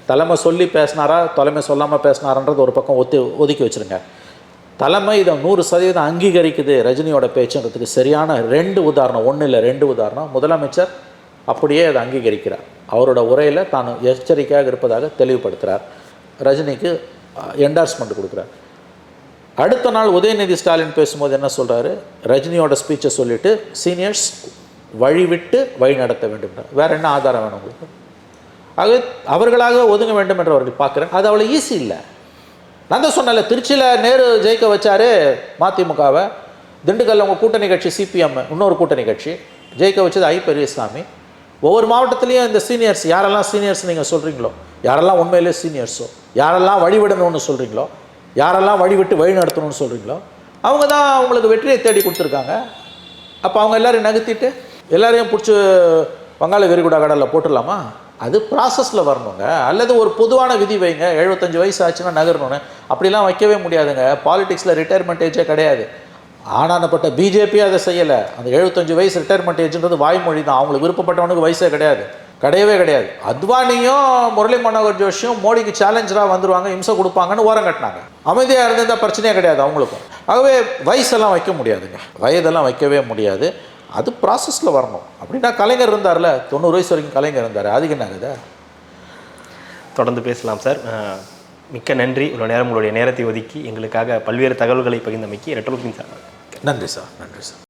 தலைமை சொல்லி பேசினாரா தலைமை சொல்லாமல் பேசினாரான்றது ஒரு பக்கம் ஒதுக்கி வச்சுருங்க. தலைமை இதை 100% அங்கீகரிக்குது ரஜினியோட பேச்சுன்றதுக்கு சரியான 2 உதாரணம், 1 இல்லை 2 உதாரணம். முதலமைச்சர் அப்படியே அதை அங்கீகரிக்கிறார். அவரோட உரையில் தான் எச்சரிக்கையாக இருப்பதாக தெளிவுபடுத்துகிறார். ரஜினிக்கு என்டார்ஸ்மெண்ட் கொடுக்குறார். அடுத்த நாள் உதயநிதி ஸ்டாலின் பேசும்போது என்ன சொல்கிறாரு? ரஜினியோட ஸ்பீச்சை சொல்லிவிட்டு சீனியர்ஸ் வழிவிட்டு வழி நடத்த வேண்டும். வேறு என்ன ஆதாரம் வேணும் உங்களுக்கு? ஆக அவர்களாக ஒதுங்க வேண்டும் என்று அவர்கள் பார்க்குறேன். அது அவ்வளோ ஈஸி இல்லை. நான் தான் சொன்னேன்ல, திருச்சியில் நேரு ஜெயிக்க வச்சாரு மதிமுகவை, திண்டுக்கல்ல உங்கள் கூட்டணி கட்சி சிபிஎம் இன்னொரு கூட்டணி கட்சி ஜெயிக்க வச்சது ஐ பெரியசாமி. ஒவ்வொரு மாவட்டத்துலேயும் இந்த சீனியர்ஸ் யாரெல்லாம் சீனியர்ஸ் நீங்கள் சொல்கிறீங்களோ, யாரெல்லாம் உண்மையிலே சீனியர்ஸோ, யாரெல்லாம் வழிவிடணும்னு சொல்கிறீங்களோ, யாரெல்லாம் வழிவிட்டு வழி நடத்தணும்னு சொல்கிறீங்களோ, அவங்க தான் அவங்களுக்கு வெற்றியை தேடி கொடுத்துருக்காங்க. அப்போ அவங்க எல்லோரையும் நகர்த்திட்டு எல்லாரையும் பிடிச்சி வங்காள விரிகுடா கடலில் போட்டுடலாமா? அது ப்ராசஸில் வரணுங்க. அல்லது ஒரு பொதுவான விதி வைங்க, 75 வயசு ஆச்சுன்னா நகரணும்னு. அப்படிலாம் வைக்கவே முடியாதுங்க. பாலிடிக்ஸில் ரிட்டையர்மெண்ட் ஏஜே கிடையாது. ஆனானப்பட்ட பிஜேபி அதை செய்யலை. அந்த 75 வயசு ரிட்டையர்மெண்ட் ஏஜ்ன்றது வாய்மொழி தான். அவங்களுக்கு விருப்பப்பட்டவனுக்கு வயசே கிடையாது, கிடையவே கிடையாது. அத்வானியும் முரளி மனோகர் ஜோஷியும் மோடிக்கு சேலஞ்சராக வந்துடுவாங்க, இம்சை கொடுப்பாங்கன்னு ஓரம் கட்டினாங்க. அமைதியாக இருந்திருந்தால் பிரச்சனையே கிடையாது அவங்களுக்கும். ஆகவே வயசெல்லாம் வைக்க முடியாதுங்க, வயதெல்லாம் வைக்கவே முடியாது. அது ப்ராசஸில் வரணும். அப்படின்னா கலைஞர் இருந்தார்ல, 90 வயசு வரைக்கும் கலைஞர் இருந்தார், அதுக்கு என்னங்குது? தொடர்ந்து பேசலாம் சார். மிக்க நன்றி. இவ்வளோ நேரம் உங்களுடைய நேரத்தை ஒதுக்கி எங்களுக்காக பல்வேறு தகவல்களை பகிர்ந்தமைக்கு ரெட்டலுக்கும் சார். நன்றி சார். நன்றி சார்.